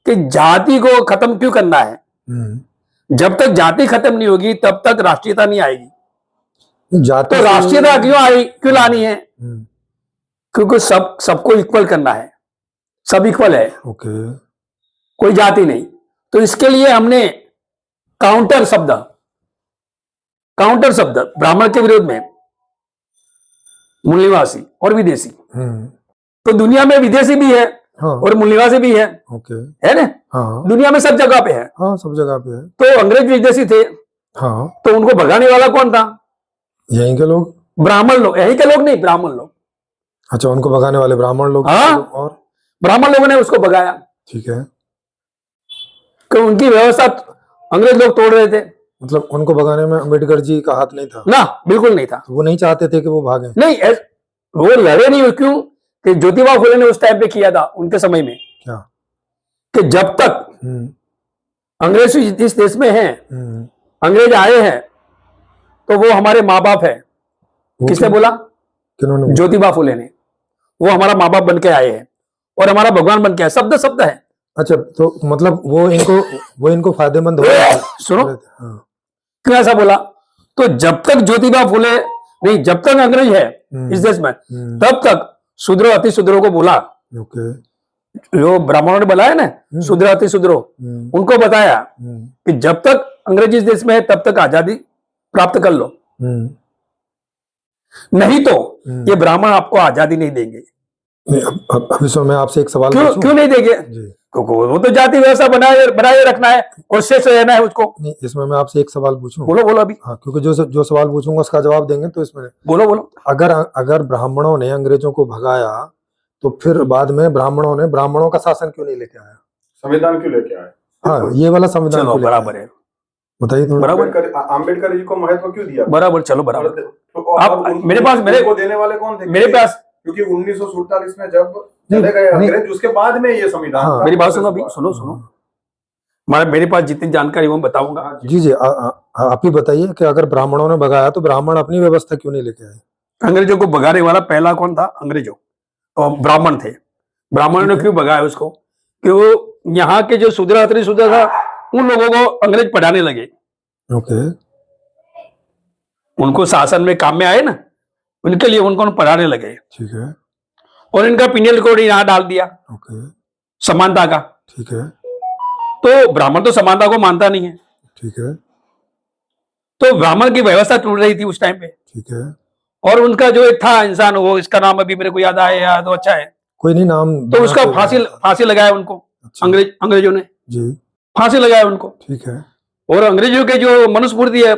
A: कि जाति को खत्म क्यों करना है? जब तक जाति खत्म नहीं होगी तब तक राष्ट्रीयता नहीं आएगी।
B: जाति
A: तो राष्ट्रीयता क्यों लानी है?
B: हम्म,
A: क्योंकि सबको इक्वल करना है, सब इक्वल है,
B: ओके
A: कोई जाति नहीं। तो इसके लिए हमने काउंटर शब्द ब्राह्मण के विरोध में मूल निवासी और विदेशी, तो दुनिया में विदेशी भी है
B: हाँ
A: और मूल निवासी भी है
B: ओके
A: ना?
B: हाँ
A: दुनिया में सब जगह पे है।
B: हाँ सब जगह पे है
A: तो अंग्रेज विदेशी थे,
B: हाँ
A: तो उनको भगाने वाला कौन था?
B: यहीं के लोग
A: ब्राह्मण लोग, यहीं के लोग नहीं, ब्राह्मण लोग।
B: अच्छा उनको भगाने वाले ब्राह्मण लोग
A: हाँ।
B: और
A: ब्राह्मण लोगों ने उसको भगाया
B: ठीक है
A: कि उनकी व्यवस्था अंग्रेज लोग तोड़ रहे थे
B: मतलब उनको भगाने में अम्बेडकर जी का हाथ नहीं था
A: ना, बिल्कुल नहीं था।
B: तो वो नहीं चाहते थे कि वो भागे
A: नहीं, वो लड़े नहीं। क्यों? कि ज्योतिबा फुले ने उस टाइम पे किया था उनके समय में,
B: क्या
A: कि जब तक अंग्रेज इस देश में हैं, अंग्रेज आए हैं, तो वो हमारे माँ बाप है।
B: वो
A: किसने
B: क्यों?
A: बोला?
B: किन्होंने
A: ज्योतिबा फुले ने। वो हमारा माँ बाप बन के आए हैं और हमारा भगवान बन के आए। शब्द है।
B: अच्छा तो मतलब वो इनको फायदेमंद हो रहा है
A: सुनो,
B: हाँ
A: क्यों ऐसा बोला? तो जब तक ज्योतिबा फुले नहीं, जब तक अंग्रेज है इस देश में, तब तक शूद्रो अति शूद्रों को बोला।
B: ओके
A: जो ब्राह्मणों ने बताया ना, शूद्र अति शूद्रो, उनको बताया कि जब तक अंग्रेज इस देश में है तब तक आजादी प्राप्त कर लो, नहीं तो ये ब्राह्मण आपको आजादी नहीं देंगे।
B: नहीं, अब इसमें मैं आपसे एक सवाल पूछूं?
A: क्यों नहीं देंगे?
B: जी
A: क्योंकि वो तो जाति व्यवस्था बनाए रखना है और शेष रहना है उसको।
B: नहीं इसमें मैं आपसे एक सवाल पूछूं?
A: बोलो अभी।
B: हाँ क्योंकि जो सवाल पूछूंगा उसका जवाब देंगे तो इसमें
A: बोलो।
B: अगर ब्राह्मणों ने अंग्रेजों को भगाया तो फिर बाद में ब्राह्मणों का शासन क्यों नहीं लेके आया?
C: संविधान क्यों लेके आए?
B: हाँ ये वाला संविधान क्यों लेके
A: बराबर
B: आया?
A: है,
B: बताइए थोड़ा।
A: बराबर।
C: आम्बेडकर जी को महत्व क्यों दिया?
A: बराबर, चलो बराबर। आप मेरे
C: को देने वाले कौन थे?
A: मेरे पास,
C: क्योंकि 1947 में जब चले गए अंग्रेज, उसके बाद में ये संविधान।
B: हाँ,
A: मेरी बात सुनो अभी, सुनो। मेरे पास जितनी जानकारी वो बताऊंगा।
B: जी आप ही बताइए कि अगर ब्राह्मणों ने भगाया तो ब्राह्मण अपनी व्यवस्था क्यों नहीं लेके आए?
A: अंग्रेजों को भगाने वाला पहला कौन था? अंग्रेजों और ब्राह्मण थे। ब्राह्मणों ने क्यों भगाया उसको? कि वो यहाँ के जो शूद्र अति शूद्र था, उन लोगों को अंग्रेज पढ़ाने लगे।
B: ओके
A: उनको शासन में काम में आए ना, उनके लिए उनको पढ़ाने लगे
B: ठीक है
A: और इनका पिनियल कोड यहाँ डाल दिया
B: ओके
A: समानता का।
B: ठीक है
A: तो ब्राह्मण तो समानता को मानता नहीं है,
B: ठीक है
A: तो ब्राह्मण की व्यवस्था टूट रही थी उस टाइम पे।
B: ठीक है
A: और उनका जो एक था इंसान, वो इसका नाम अभी मेरे को याद आया तो अच्छा है,
B: कोई नहीं नाम
A: तो उसका फांसी लगाया उनको।
B: अच्छा।
A: अंग्रेजों ने
B: जी
A: फांसी लगाया उनको।
B: ठीक है
A: और अंग्रेजों के जो मनुस्मृति है,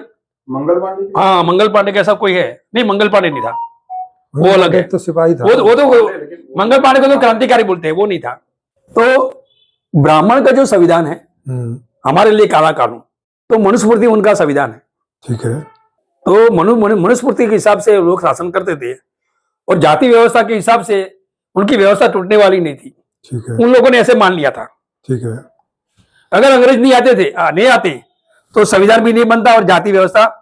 C: मंगल पांडे।
A: हाँ, मंगल पांडे का ऐसा कोई है नहीं, मंगल पांडे नहीं था, वो अलग है।
B: तो सिपाही था
A: वो तो मंगल पांडे को तो क्रांतिकारी बोलते हैं, वो नहीं था। तो ब्राह्मण का जो संविधान है हमारे लिए काला कानून, तो मनुस्मृति उनका संविधान है।
B: ठीक है
A: तो मनुस्मृति के हिसाब से लोग शासन करते थे और जाति व्यवस्था के हिसाब से उनकी व्यवस्था टूटने वाली नहीं थी।
B: ठीक है
A: उन लोगों ने ऐसे मान लिया था।
B: ठीक है
A: अगर अंग्रेज नहीं आते तो संविधान भी नहीं बनता और जाति व्यवस्था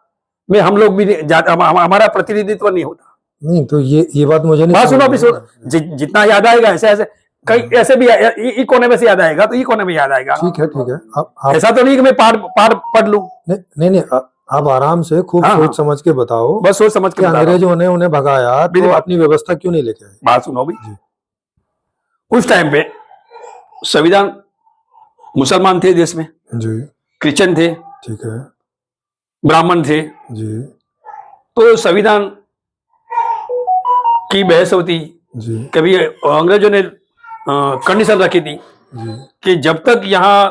A: में हम लोग भी हमारा प्रतिनिधित्व नहीं होता।
B: नहीं तो ये बात मुझे नहीं
A: सुनो
B: समझ
A: अभी, सुनो, जितना याद आएगा ऐसे कई ऐसे भी ई कोने में से याद आएगा तो ई कोने में याद आएगा।
B: ठीक है आप
A: ऐसा तो नहीं कि मैं पाठ पढ़ लूं।
B: नहीं आप आराम से खूब
A: हाँ, हाँ।
B: सोच समझ के बताओ
A: बस सोच समझ
B: कि
A: के बता रहा हूँ।
B: अंग्रेजों ने उन्हें भगाया
A: मेरी
B: तो
A: बात-
B: अपनी व्यवस्था क्यों नहीं लेके आए?
A: बात सुनो भी।
B: जी।
A: उस टाइम पे संविधान, मुसलमान थे देश में,
B: जी।
A: क्रिश्चियन थे,
B: ठीक है।
A: ब्राह्मण थे,
B: जी।
A: तो संविधान की बहस होती।
B: जी।
A: कभी अंग्रेजों ने कंडीशन रखी थी
B: जी।
A: कि जब तक यहाँ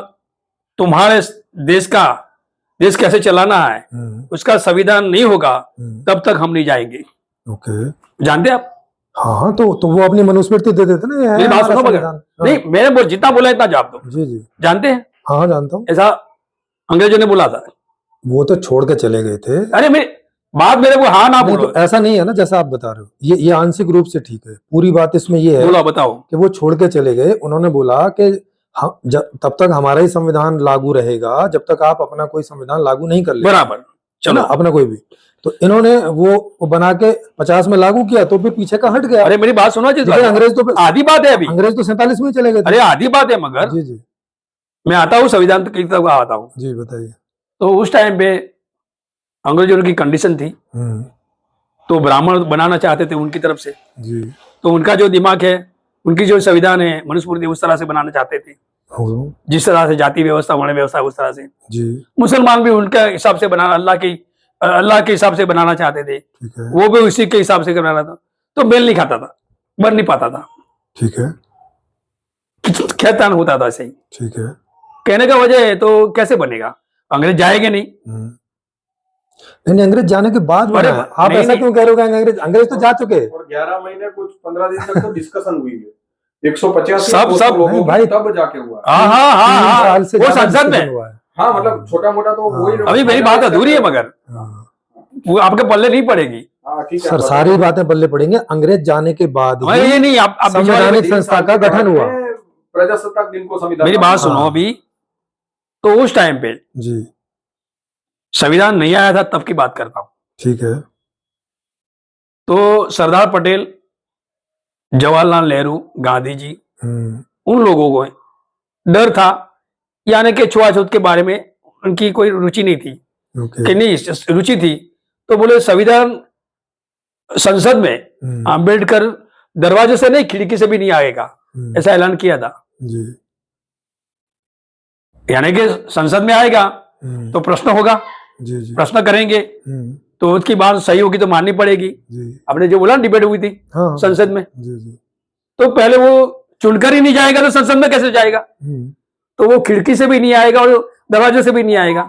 A: तुम्हारे देश कैसे चलाना है उसका संविधान नहीं होगा तब तक हम नहीं जाएंगे।
B: ओके।
A: जानते हैं आप?
B: हाँ, तो वो अपनी मनुस्मृति दे देते ना, ये है
A: मेरी बात
B: हमारा
A: सुनो मगर।
B: संविधान। हाँ।
A: नहीं, मैंने जितना बोला इतना जवाब दो।
B: जी। जी।
A: जानते हैं
B: हाँ, जानता हूँ।
A: ऐसा अंग्रेजों ने बोला था?
B: वो तो छोड़ के चले गए थे।
A: अरे मेरी बात मेरे को हाँ ना
B: नहीं,
A: बोलो।
B: तो ऐसा नहीं है ना जैसा आप बता रहे हो, ये आंशिक रूप से ठीक है। पूरी बात इसमें ये है
A: बोला, बताओ।
B: कि वो छोड़ के चले गए। उन्होंने बोला कि तब तक हमारा ही संविधान लागू रहेगा जब तक आप अपना कोई संविधान लागू नहीं कर लेते,
A: बराबर,
B: है
A: चलो।
B: ना, अपना कोई भी। तो इन्होंने वो बना के 50 में लागू किया तो फिर पीछे का हट गया।
A: अरे मेरी बात सुनो जी,
B: देखिए, अंग्रेज तो
A: आधी बात है अभी।
B: अंग्रेज तो 47 में ही चले गए थे।
A: अरे आधी बात है मगर।
B: जी। जी।
A: मैं आता हूँ संविधान की तरफ आता हूँ।
B: जी, बताइए।
A: तो उस टाइम पे अंग्रेजों की कंडीशन थी, तो ब्राह्मण बनाना चाहते थे उनकी तरफ से।
B: जी।
A: तो उनका जो दिमाग है, उनकी जो संविधान है मनुस्मृति, उस तरह से बनाना चाहते थे, जिस तरह से जाति व्यवस्था, वर्ण व्यवस्था, उस तरह से।
B: जी।
A: मुसलमान भी उनके हिसाब से बनाना, अल्लाह के हिसाब से बनाना चाहते थे।
B: ठीक है।
A: वो भी उसी के हिसाब से बनाना था, तो मेल नहीं खाता था, बन नहीं पाता था,
B: ठीक है।
A: खेतान होता था। सही
B: ठीक है।
A: कहने का वजह है, तो कैसे बनेगा? अंग्रेज जाएंगे नहीं।
B: नहीं, अंग्रेज जाने के बाद बना है। आप
A: नहीं,
B: ऐसा
A: नहीं।
B: क्यों कह रहे हो कि अंग्रेज तो जा चुके हैं?
C: और 11 महीने कुछ 15 दिन तक तो डिस्कशन हुई है। 185
A: सब
C: लोगों
B: नहीं
C: की
B: भाई।
C: तब जाके हुआ।
A: हाँ हाँ हाँ
B: 3
A: हाँ,
B: साल से
A: वो
B: ज्यादा
A: संसद
B: discussion
A: में।
B: हुआ है।
C: हाँ, मतलब छोटा मोटा तो वही।
A: अभी मेरी बात अधूरी है मगर,
B: हाँ।
A: वो आपके पल्ले नहीं पड़ेगी।
C: हाँ, ठीक है।
B: सर, सारी बातें बल्ले पड़ेंगे। अंग्रेज जाने के बाद
A: मगर ये नहीं, आप
B: संवैधानिक
A: विश्वास-
B: संस्था का गठन हुआ।
C: प्रजासत्ताक दिन को संविधान।
A: मेरी बात
B: हाँ।
A: सुनो अभी। तो उस टाइम पे
B: जी।
A: संविधान नहीं आया था, तब की बात करता हूं।
B: ठीक है।
A: तो सरदार पटेल, जवाहरलाल नेहरू, गांधी जी, उन लोगों को डर था, यानी कि छुआछूत के बारे में उनकी कोई रुचि नहीं थी। कि नहीं रुचि थी तो बोले संविधान संसद में अंबेडकर दरवाजे से नहीं, खिड़की से भी नहीं आएगा, ऐसा ऐलान किया था।
B: जी।
A: यानी कि संसद में आएगा तो प्रश्न होगा,
B: जी। जी।
A: प्रश्न करेंगे तो उसकी बात सही होगी तो माननी पड़ेगी।
B: जी।
A: आपने जो बोला डिबेट हुई थी
B: हाँ।
A: संसद में,
B: जी। जी।
A: तो पहले वो चुनकर ही नहीं जाएगा तो संसद में कैसे जाएगा? तो वो खिड़की से भी नहीं आएगा और दरवाजे से भी नहीं आएगा।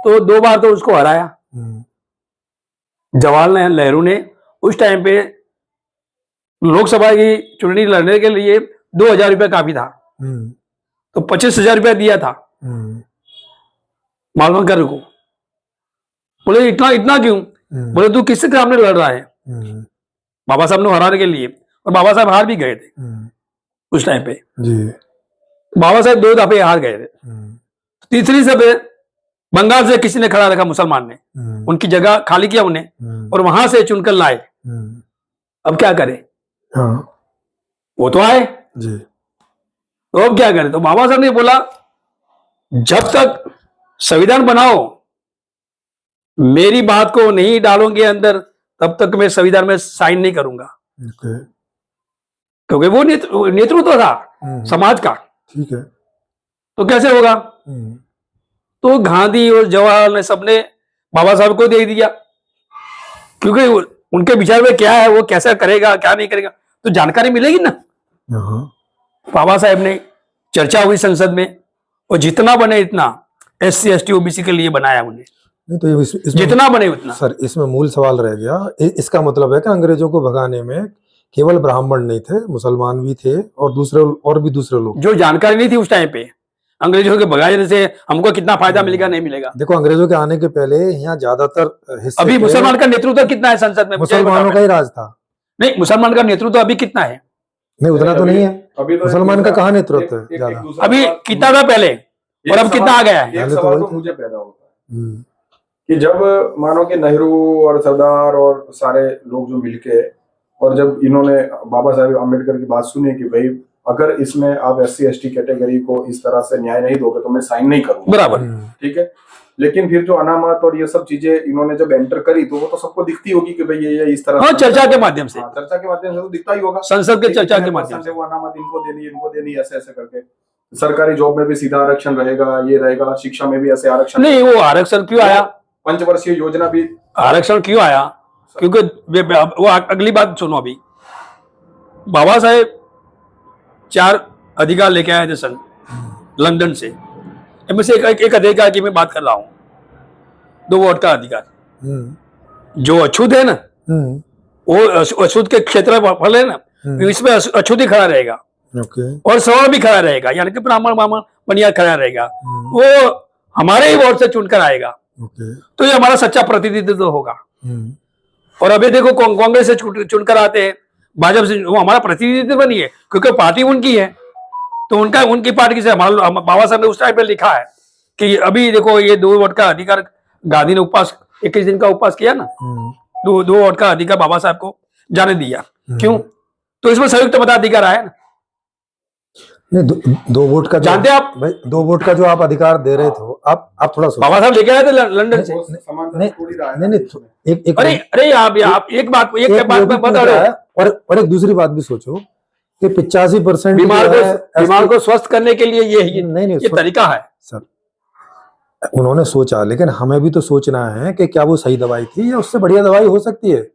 A: तो 2 बार तो उसको हराया। जवाहरलाल नेहरू ने उस टाइम पे लोकसभा की चुनाव लड़ने के लिए 2000 रुपया काफी था, तो 25,000 रुपया दिया था मालवणकर को। बोले इतना इतना क्यों? बोले तू किसके सामने लड़ रहा है? बाबा साहब ने हराने के लिए, और बाबा साहब हार भी गए थे उस टाइम पे।
B: जी।
A: बाबा साहब 2 दफे हार गए थे। तीसरी सभा बंगाल से किसी ने खड़ा रखा, मुसलमान ने उनकी जगह खाली किया उन्हें, और वहां से चुनकर लाए। अब क्या करें?
B: हाँ।
A: वो तो आए,
B: जी।
A: तो अब क्या करें? तो बाबा साहब ने बोला जब तक संविधान बनाओ मेरी बात को नहीं डालोगे अंदर, तब तक मैं संविधान में साइन नहीं करूंगा। क्योंकि वो नेतृत्व था समाज का।
B: ठीक है।
A: तो कैसे होगा? तो गांधी और जवाहरलाल ने सबने बाबा साहब को दे दिया, क्योंकि उनके विचार में क्या है, वो कैसा करेगा क्या नहीं करेगा तो जानकारी मिलेगी ना। बाबा साहब ने चर्चा हुई संसद में, और जितना बने इतना SC ST OBC के लिए बनाया उन्हें।
B: नहीं, तो इसमें
A: जितना बने उतना।
B: सर, इसमें मूल सवाल रह गया। इसका मतलब है कि अंग्रेजों को भगाने में केवल ब्राह्मण नहीं थे, मुसलमान भी थे और भी दूसरे लोग।
A: जो जानकारी नहीं थी उस टाइम पे, अंग्रेजों के भगाने से हमको कितना फायदा मिलेगा नहीं मिलेगा।
B: देखो, अंग्रेजों के आने के पहले यहाँ ज्यादातर हिस्से
A: अभी मुसलमान का नेतृत्व कितना है संसद में?
B: मुसलमानों का ही राज था।
A: नहीं, मुसलमान का नेतृत्व अभी कितना है?
B: नहीं, उतना तो नहीं है।
C: अभी तो
B: मुसलमान का कहाँ नेतृत्व है ज्यादा?
A: अभी कितना था पहले और अब कितना आ गया है?
C: एक सवाल तो मुझे पैदा होता है कि जब मानो कि नेहरू और सरदार और सारे लोग जो मिलके, और जब इन्होंने बाबा साहेब अम्बेडकर की बात सुनी कि भाई अगर इसमें आप SC ST कैटेगरी को इस तरह से न्याय नहीं दोगे तो मैं साइन नहीं करूंगा,
A: बराबर,
C: ठीक है। लेकिन फिर जो अनामत और ये सब चीजें इन्होंने जब एंटर करी तो वो तो सबको दिखती होगी कि भाई ये इस तरह
A: हाँ,
C: से
A: चर्चा के माध्यम से,
C: हाँ, चर्चा के माध्यम से तो दिखता ही होगा,
A: संसद के
C: कि
A: चर्चा
C: इतने
A: के माध्यम
C: परसेंट
A: से।
C: है वो अनामत इनको देनी ऐसे ऐसे करके। सरकारी जॉब में भी सीधा आरक्षण रहेगा, ये रहेगा, शिक्षा में भी ऐसे आरक्षण।
A: नहीं, वो आरक्षण क्यों आया?
C: पंचवर्षीय योजना भी
A: आरक्षण क्यों आया? क्योंकि वो अगली बात सुनो। अभी बाबा साहेब 4 अधिकार लेके आए थे सन लंदन से, इनमें से एक अधिकार की मैं बात कर रहा हूं, 2 वोट का अधिकार। जो अछूत है ना, वो अछूत के क्षेत्रफल है ना, इसमें अछूत ही खड़ा रहेगा, और सवर्ण भी खड़ा रहेगा, यानी कि ब्राह्मण बनिया खड़ा रहेगा, वो हमारे ही वोट से चुनकर आएगा। तो ये हमारा सच्चा प्रतिनिधित्व होगा। और अभी देखो कांग्रेस से चुनकर आते हैं, भाजपा से, वो हमारा प्रतिनिधित्व नहीं है, क्योंकि पार्टी उनकी है। तो उनकी पार्टी से हमारा, बाबा साहब ने उस टाइम पे लिखा है कि अभी देखो ये 2 वोट का अधिकार, गांधी ने उपवास 21 दिन का उपवास किया ना, 2 वोट का अधिकार बाबा साहब को जाने दिया। क्यों? तो इसमें संयुक्त मताधिकार आया ना।
B: नहीं, 2 वोट का
A: जानते आप
B: भाई, 2 वोट का जो आप अधिकार दे रहे थे, आप थोड़ा सोचो।
A: बाबा साहब लेके आए थे लंदन से।
B: नहीं, एक
A: अरे आप एक बात बता रहे हो,
B: और एक दूसरी बात भी सोचो कि 85%
A: बीमार को स्वस्थ करने के लिए ये तरीका है
B: सर। उन्होंने सोचा, लेकिन हमें भी तो सोचना है कि क्या वो सही दवाई थी या उससे बढ़िया दवाई हो सकती है।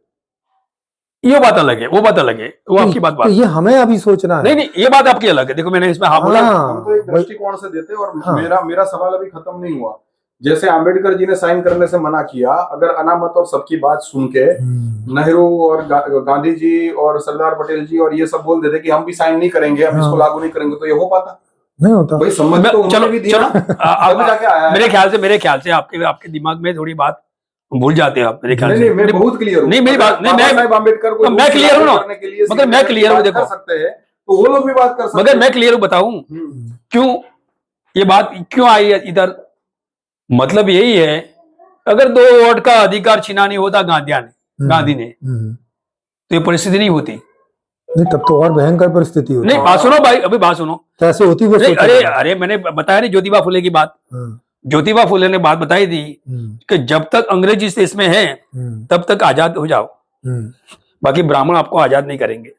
A: ये बात अलग है, वो बात अलग है, वो आपकी बात
B: तो ये हमें अभी सोचना है।
A: नहीं, ये बात आपकी अलग है। देखो मैंने इसमें बोला,
C: हम तो एक दृष्टिकोण से देते हैं। और मेरा सवाल अभी खत्म नहीं हुआ। जैसे आम्बेडकर जी ने साइन करने से मना किया, अगर अनामत और सबकी बात सुन के नेहरू और गांधी जी और सरदार पटेल जी और ये सब बोल देते कि हम भी साइन नहीं करेंगे, हम इसको लागू नहीं करेंगे, तो ये हो पाता?
B: नहीं होता
C: भाई। सम्मत तो उन्होंने भी दिया, जाके आया।
A: मेरे ख्याल से आपके दिमाग में थोड़ी बात भूल जाते हो आप, मेरे ख्याल से।
C: नहीं, मैं बहुत क्लियर हूँ।
A: नहीं, मेरी बात नहीं, मैं
C: अम्बेडकर को
A: मैं क्लियर हूँ ना, मगर मैं क्लियर हूँ। देखो,
C: सकते हैं तो वो लोग भी बात कर सकते हैं,
A: मगर मैं क्लियर हूँ, बताऊं क्यों ये बात क्यों आई इधर। मतलब यही है, अगर 2 वोट का अधिकार छीना नहीं होता गांधी ने, तो ये परिस्थिति नहीं होती।
B: नहीं, तब तो और भयंकर परिस्थिति होती।
A: नहीं, बात सुनो भाई, अभी बात सुनो
B: कैसे होती वो।
A: अरे मैंने बताया नहीं ज्योतिबा फुले की बात। ज्योतिबा फुले ने बात बताई थी कि जब तक अंग्रेज इस देश में है तब तक आजाद हो जाओ, बाकी ब्राह्मण आपको आजाद नहीं करेंगे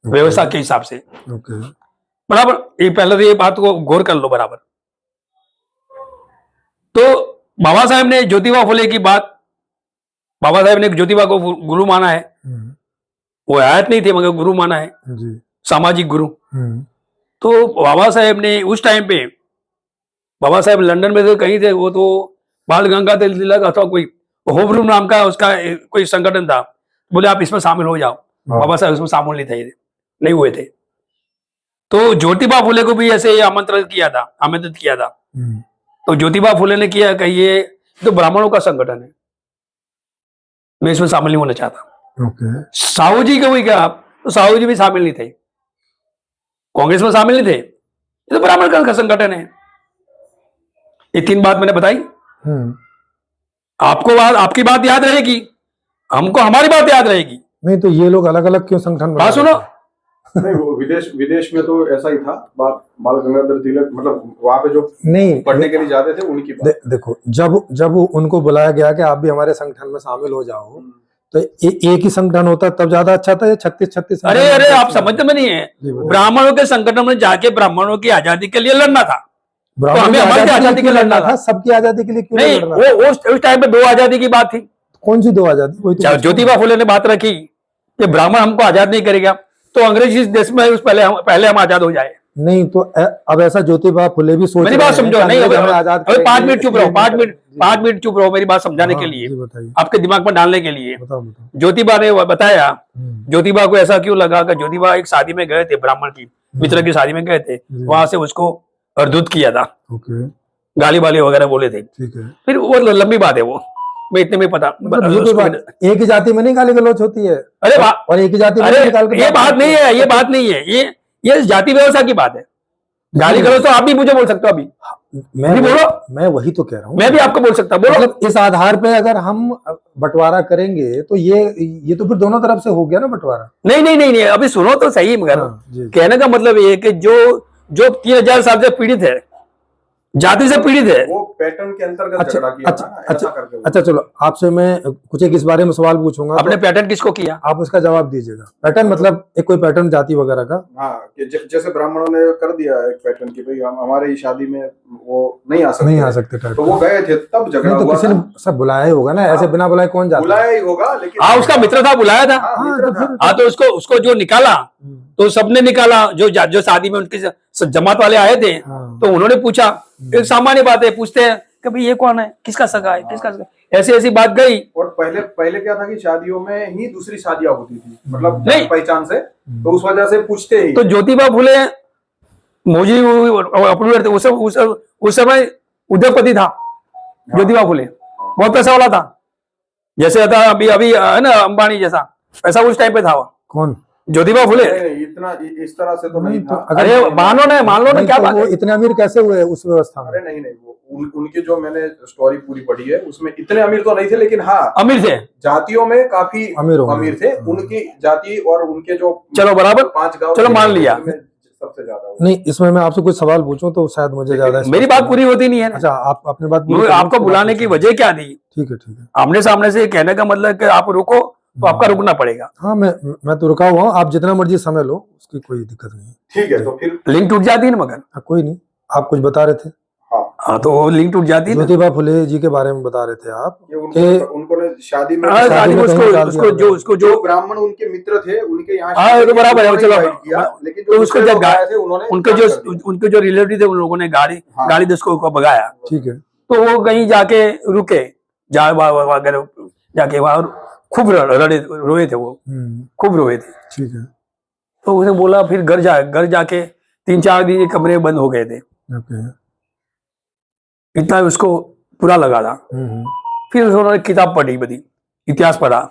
A: व्यवस्था के हिसाब से। बराबर, ये पहले तो ये बात को गौर कर लो बराबर। तो बाबा साहब ने ज्योतिबा फुले की बात, बाबा साहब ने ज्योतिबा को गुरु माना है। वो आयत नहीं थे मगर गुरु माना है, सामाजिक गुरु। तो बाबा साहब ने उस टाइम पे, बाबा साहब लंदन में थे, कहीं थे, वो तो बाल गंगाधर तिलक अथवा कोई होम रूम नाम का उसका कोई संगठन था, बोले आप इसमें शामिल हो जाओ। बाबा साहब इसमें शामिल नहीं हुए थे। तो ज्योतिबा फुले को भी ऐसे आमंत्रित किया था। तो ज्योतिबा फुले ने किया कि ये तो ब्राह्मणों का संगठन है, मैं इसमें शामिल नहीं होना चाहता। साहू जी को भी क्या, तो साहू जी भी शामिल नहीं थे, कांग्रेस में शामिल नहीं थे, ये तो ब्राह्मण का संगठन है। ये 3 बात मैंने बताई। आपकी बात याद रहेगी, हमको हमारी बात याद रहेगी।
B: नहीं तो ये लोग अलग अलग क्यों संगठन
A: बात सुनो।
C: नहीं, वो विदेश में तो ऐसा ही था। बाल गंगाधर तिलक, मतलब वहां पे जो
B: नहीं
C: पढ़ने के लिए जाते थे उनकी बात।
B: देखो, जब उनको बुलाया गया कि आप भी हमारे संगठन में शामिल हो जाओ, तो एक ही संगठन होता तब ज्यादा अच्छा था या 36
A: अरे आप समझते में नहीं है। ब्राह्मणों के संगठन में जाके ब्राह्मणों की आजादी के लिए लड़ना था, तो हमें हमारी आजादी के लिए लड़ना था।
B: सबकी आजादी के लिए क्यों
A: नहीं, वो उस टाइम पे 2 आजादी की बात थी।
B: कौन सी 2 आजादी? वही तो
A: ज्योतिबा फुले ने बात रखी कि ब्राह्मण हमको आजाद नहीं करेगा, तो अंग्रेज इस देश में पहले हम आजाद हो जाए।
B: नहीं तो अब ऐसा ज्योतिबा फुले भी सोच,
A: मेरी बात समझो। नहीं,
B: आजाद
A: 5 मिनट चुप रहो, 5 मिनट चुप रहो मेरी बात समझाने के लिए, आपके दिमाग में डालने के लिए। ज्योतिबा ने बताया, ज्योतिबा को ऐसा क्यों लगा कि ज्योतिबा एक शादी में गए थे, ब्राह्मण की मित्र की शादी में गए थे, वहां से उसको अर्धुत किया था, गाली वाली वगैरह बोले थे। फिर वो लंबी बात है, वो मैं इतने में पता।
B: एक ही जाति में नहीं गाली गलौच होती है।
A: अरे
B: और एक ही जाति में
A: ये बात नहीं है, ये बात नहीं है, ये जाति व्यवस्था की बात है। गाली गलौच तो आप भी मुझे बोल सकते हो, अभी
B: मैं वही तो कह रहा हूँ,
A: मैं भी आपको बोल सकता हूँ।
B: मतलब इस आधार पे अगर हम बंटवारा करेंगे तो ये तो फिर दोनों तरफ से हो गया ना बंटवारा।
A: नहीं, अभी सुनो तो सही। मगर कहने का मतलब ये है कि जो 3000 साल से पीड़ित है, जाति से पीड़ित है।
C: वो पैटर्न के अंतर्गत
B: अच्छा,
C: झगड़ा किया
B: अच्छा,
C: ना,
B: अच्छा,
C: ऐसा करके वो।
B: अच्छा, चलो आपसे मैं कुछ एक इस बारे में सवाल पूछूंगा,
A: अपने
B: तो
A: पैटर्न किसको किया?
B: आप उसका जवाब दीजिएगा। पैटर्न मतलब एक कोई पैटर्न जाति वगैरह का?
C: हाँ, कि जैसे ब्राह्मणों ने कर दिया एक पैटर्न की भाई हम हमारे ही शादी में वो नहीं आ सकते,
B: नहीं आ सकते टाइप
C: तो वो गए थे तब झगड़ा
B: नहीं, तो
C: हुआ
B: किसी
C: था।
B: ने सब बुलाया ही होगा ना, ऐसे
C: हाँ।
B: बिना बुलाए कौन जाता है?
C: बुलाया ही होगा, लेकिन
A: हाँ, उसका मित्र था, बुलाया था।
C: हाँ,
B: हाँ,
C: मित्र
B: तो
C: था।
B: फिर
A: हाँ, तो उसको जो निकाला तो सबने निकाला, जो शादी में उनकी जमात वाले आए थे,
B: हाँ।
A: तो उन्होंने पूछा। एक सामान्य बात है, पूछते हैं कि भाई ये कौन है, किसका सगा है, किसका सगा है? ऐसी ऐसी बात गई।
C: और पहले पहले क्या था कि शादियों में ही दूसरी शादियां होती थी, मतलब
A: नहीं।
C: जान पहचान से, तो उस वजह से पूछते ही।
A: तो ज्योतिबा फुले मौजी अप्रूवर थे उस समय उद्योगपति था ज्योतिबा फुले, बहुत पैसा वाला था, जैसे था अभी अभी है ना अंबानी जैसा पैसा उस टाइम पे था वो
B: कौन?
A: ज्योतिबा फुले।
C: नहीं, इतना इस तरह से तो नहीं
B: नहीं,
C: था।
B: तो अगर-
A: अरे मान लो ना,
B: नहीं,
A: क्या
B: तो
A: बात
B: वो
A: है?
B: इतने अमीर कैसे हुए उस व्यवस्था में?
C: अरे नहीं नहीं, वो उनकी जो मैंने स्टोरी पूरी पढ़ी है उसमें इतने अमीर तो नहीं थे, लेकिन हाँ
A: अमीर थे।
C: जातियों में काफी
B: अमीर होंगे।
C: अमीर थे। उनकी जाति और उनके जो
A: चलो बराबर,
C: 5 गांव
A: चलो
C: थे,
A: मान लिया।
C: उनमें सबसे ज्यादा वो।
B: नहीं, इसमें मैं आपसे कुछ सवाल पूछूं तो शायद मुझे ज्यादा
A: मेरी बात पूरी होती नहीं है।
B: अच्छा, आप अपनी बात पूरी
A: मुझे
B: करें,
A: आपको
B: उसके बाद
A: बुलाने की
B: पूछेंगे।
A: वजह क्या थी?
B: ठीक है, ठीक है।
A: आमने सामने से कहने का मतलब कि आप रुको, तो आपका रुकना पड़ेगा।
B: हाँ, मैं तो रुका हुआ हूँ, आप जितना मर्जी समय लो, उसकी कोई दिक्कत नहीं है।
C: ठीक है, तो फिर
A: लिंक टूट जाती है ना, मगर
B: हाँ, कोई नहीं, आप कुछ बता रहे थे,
C: हाँ,
A: हाँ, तो वो लिंक टूट जाती है ना।
B: ज्योतिबा फुले जी के बारे में बता रहे थे आप
C: ये
B: कि
C: उनको ने शादी में
A: हाँ,
B: शादी
A: शादी में
B: में कहीं निकाल
A: उसको
B: दिया
A: जो
B: होगा।
A: उसको
C: जो
A: जो
C: ब्राह्मण उनके मित्र थे उनके यहाँ
A: हाँ,
C: शादी
A: तो बराबर है,
C: उन्होंने
A: चलो।
C: invite किया, लेकिन
A: तो
C: जो
A: उसको
C: दूसरे
A: जब
C: लोग आए थे उन्होंने
A: उनके
C: इनकार कर दिया।
A: उनके जो रिलेटिव थे उन लोगों ने
C: हाँ।
A: गाड़ी दे उसको भगाया,
B: ठीक है।
A: तो वो कहीं जाके रुके, वगैरह जाके वहां खूब रोए थे, वो खूब रोए थे।
B: ठीक है।
A: तो उसने बोला फिर घर जाके 3-4 दिन ये कमरे बंद हो गए थे,
B: ओके।
A: इतना उसको बुरा लगा था। फिर उन्होंने किताब पढ़ी, बड़ी इतिहास पढ़ा,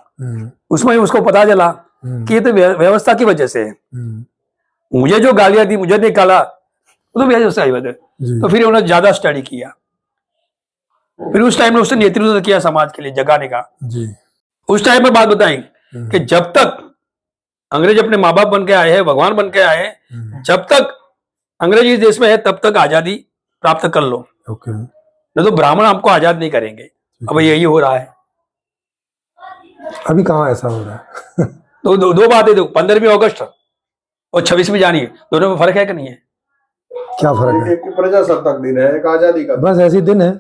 A: उसमें ही उसको पता चला कि ये तो व्यवस्था की वजह से है। मुझे जो गालियां दी, मुझे निकाला, वो तो व्यवस्था की वजह।
B: जी।
A: तो फिर उन्होंने ज्यादा स्टडी किया, फिर उस टाइम में उसने नेतृत्व किया समाज के लिए जगाने का।
B: जी।
A: उस टाइम में बात बताई कि जब तक अंग्रेज अपने माँ बाप बन के आए हैं, भगवान बन के आए हैं, जब तक अंग्रेज इस देश में है तब तक आजादी प्राप्त कर लो,
B: ओके।
A: नहीं तो ब्राह्मण आपको आजाद नहीं करेंगे। अब यही हो रहा है।
B: अभी कहाँ ऐसा हो रहा है?
A: तो दो बातें, 15वीं अगस्त और 26वीं जानी, दोनों में फर्क है कि नहीं है?
B: क्या फर्क है?
C: एक प्रजासत्ताक दिन है, एक आजादी का।
B: बस ऐसी दिन है।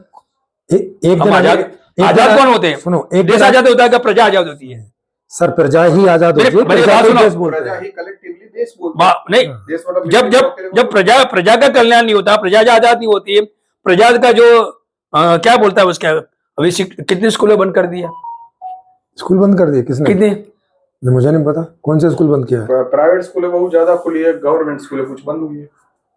B: एक
A: हम
B: दिन
A: आजाद कौन होते हैं?
B: सुनो, एक
A: देश
B: दिन
A: आजाद होता है क्या प्रजा आजाद होती है?
B: सर, प्रजा ही आजाद होती है,
A: मेरी
B: प्रजा
A: बात
B: को
A: सुनो।
B: देश बोलते
C: प्रजा
B: हैं।
C: ही कलेक्टिवली देश बोलते हैं।
A: नहीं,
C: देश मतलब
A: जब जब जब प्रजा का कल्याण नहीं होता, प्रजा आजाद नहीं होती है, प्रजा का जो क्या बोलता है उसके, अभी कितने स्कूलें बंद कर दिया?
B: स्कूल बंद कर दिए किसने?
A: कितने?
B: नहीं, मुझे नहीं पता कौन से स्कूल बंद किया है।
C: प्राइवेट स्कूलें बहुत ज्यादा खुली है, गवर्नमेंट स्कूलें कुछ बंद हुई है।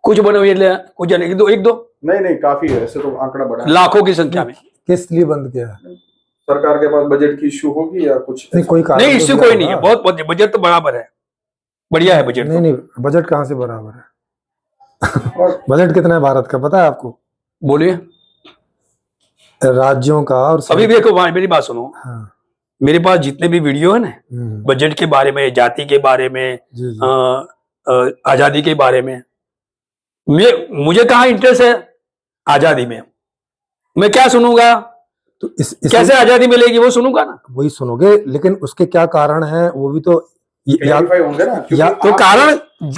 A: कुछ बने हुए कुछ जाने, एक दो
C: नहीं काफी है, ऐसे तो आंकड़ा बढ़ा है।
A: लाखों की संख्या में।
B: किस लिए बंद किया है?
C: सरकार के पास बजट की इश्यू होगी या कुछ?
B: नहीं, कोई कारण
A: नहीं,
B: तो
A: इश्यू
B: दिया
A: कोई नहीं है,
B: होगा।
A: बहुत बजट तो बराबर है, बढ़िया है बजट।
B: नहीं, बजट कहाँ से बराबर है?
C: और
B: बजट कितना है भारत का पता है आपको?
A: बोलिए।
B: राज्यों का और
A: अभी देखो, मेरी बात सुनो,
B: हाँ।
A: मेरे पास जितने भी वीडियो है ना, बजट के बारे में, जाति के बारे में,
B: जी, जी।
A: आजादी के बारे में, मुझे कहाँ इंटरेस्ट है आजादी में? मैं क्या सुनूंगा?
B: तो
A: कैसे आजादी मिलेगी वो सुनूंगा ना।
B: वही सुनोगे, लेकिन उसके क्या कारण है वो भी तो
C: क्लैरिफाई होंगे ना, क्योंकि
A: तो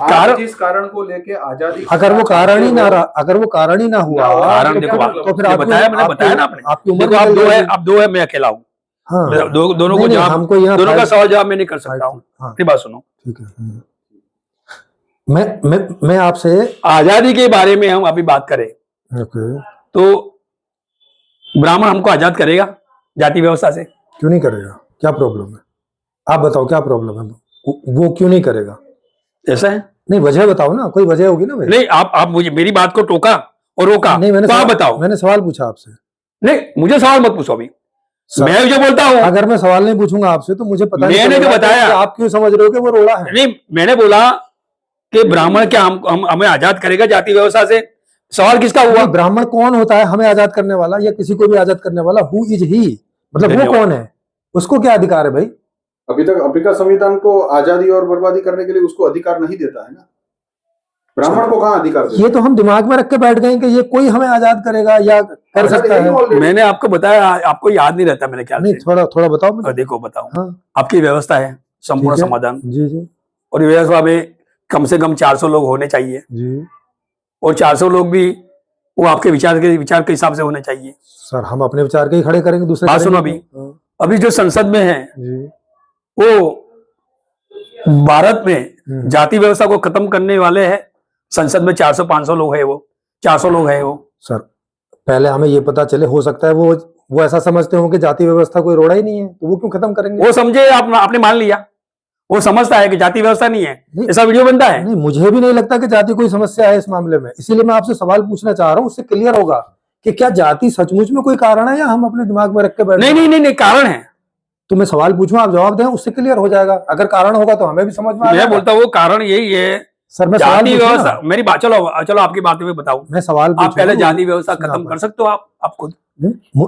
C: आप जिस कारण को लेके आजादी,
B: अगर वो कारण ही ना रहा, अगर वो कारण ही ना हुआ,
A: कारण
B: तो
A: देखो,
B: फिर- तो फिर
A: ये
B: आपकी-
A: मैंने बताया ना आपने।
B: आपकी उम्र
A: देखो, आप
B: निकल
A: दो है,
B: जाएगी।
A: आप दो है, मैं अकेला हूँ।
B: हाँ।
A: दोनों को
B: नहीं,
A: जवाब,
B: हमको यहाँ
A: दोनों का
B: फाइट-
A: सवाल जवाब मैं नहीं कर सकता हूँ।
B: हाँ।
A: मेरी बात सुनो,
B: ठीक है। मैं आपसे
A: आजादी के बारे में हम अभी बात करें
B: ओके,
A: तो ब्राह्मण हमको आजाद करेगा जाति व्यवस्था से?
B: क्यों नहीं करेगा? क्या प्रॉब्लम है? आप बताओ क्या प्रॉब्लम है? वो क्यों नहीं करेगा?
A: ऐसा है?
B: नहीं, वजह बताओ ना, कोई वजह होगी ना भाई।
A: नहीं, आप मुझे मेरी बात को टोका और रोका,
B: नहीं,
A: तो आप बताओ।
B: मैंने सवाल पूछा आपसे।
A: नहीं, मुझे सवाल मत पूछो अभी, मैं जो बोलता हूँ।
B: अगर मैं सवाल नहीं पूछूंगा आपसे तो मुझे पता नहीं
A: मैंने
B: चलेगा
A: जो बताया,
B: कि आप क्यों समझ रहे हो कि वो रोड़ा है।
A: नहीं, मैंने बोला कि ब्राह्मण क्या हमें आजाद करेगा जाति व्यवस्था से? सवाल किसका हुआ?
B: नहीं, ब्राह्मण कौन होता है हमें आजाद करने वाला या किसी को भी आजाद करने वाला? हु इज ही, मतलब वो कौन है, उसको क्या अधिकार है भाई?
C: अभी का संविधान को आजादी और बर्बादी करने के लिए उसको अधिकार नहीं देता है ना। ब्राह्मण को कहाँ अधिकार
B: ये तो हम दिमाग में रख के बैठ गए कि ये कोई हमें आजाद करेगा या कर सकता है।
A: मैंने आपको बताया, आपको याद नहीं रहता मेरे ख्याल
B: नहीं,
A: से।
B: थोड़ा थोड़ा बताओ मुझे।
A: और देखो बताओ,
B: हाँ,
A: आपकी व्यवस्था है संपूर्ण
B: ठीक है।
A: समाधान,
B: जी जी
A: और ये व्यवस्था में कम से कम 400 लोग होने चाहिए,
B: जी
A: और 400 लोग भी वो आपके विचार के हिसाब से होने चाहिए।
B: सर, हम अपने विचार के ही खड़े करेंगे, दूसरे
A: बात सुनो
B: करेंगे
A: अभी।
B: क्यों? हाँ,
A: अभी जो संसद में है
B: जी।
A: वो भारत में
B: हम्म।
A: जाति व्यवस्था को खत्म करने वाले हैं। संसद में 400-500 लोग है, वो 400 लोग है वो।
B: सर, पहले हमें ये पता चले, हो सकता है वो ऐसा समझते हो कि जाति व्यवस्था कोई रोड़ा ही नहीं है, तो वो क्यों खत्म करेंगे?
A: वो समझे, आपने मान लिया, वो समझता है कि जाति व्यवस्था नहीं है,
B: नहीं।
A: ऐसा वीडियो बनता है।
B: नहीं, मुझे भी नहीं लगता कि जाति कोई समस्या है इस मामले में, इसीलिए मैं आपसे सवाल पूछना चाह रहा हूँ, उससे क्लियर होगा कि क्या जाति सचमुच में कोई कारण है या हम अपने दिमाग में रख के बैठ
A: नहीं नहीं नहीं नहीं, कारण है।
B: तो मैं सवाल पूछूं, आप जवाब दें, उससे क्लियर हो जाएगा। अगर कारण होगा तो हमें भी समझ में आ
A: मैं
B: जाएगा।
A: बोलता हूँ वो कारण यही है।
B: सर, मैं सवाल
A: जाति
B: पूछूं ना?
A: व्यवस्था, मेरी बात, चलो आपकी बात में बताओ।
B: मैं सवाल
A: आप
B: पूछूं
A: पहले
B: ना?
A: जाति व्यवस्था
B: सुना
A: खत्म
B: आप।
A: कर सकते हो आप खुद।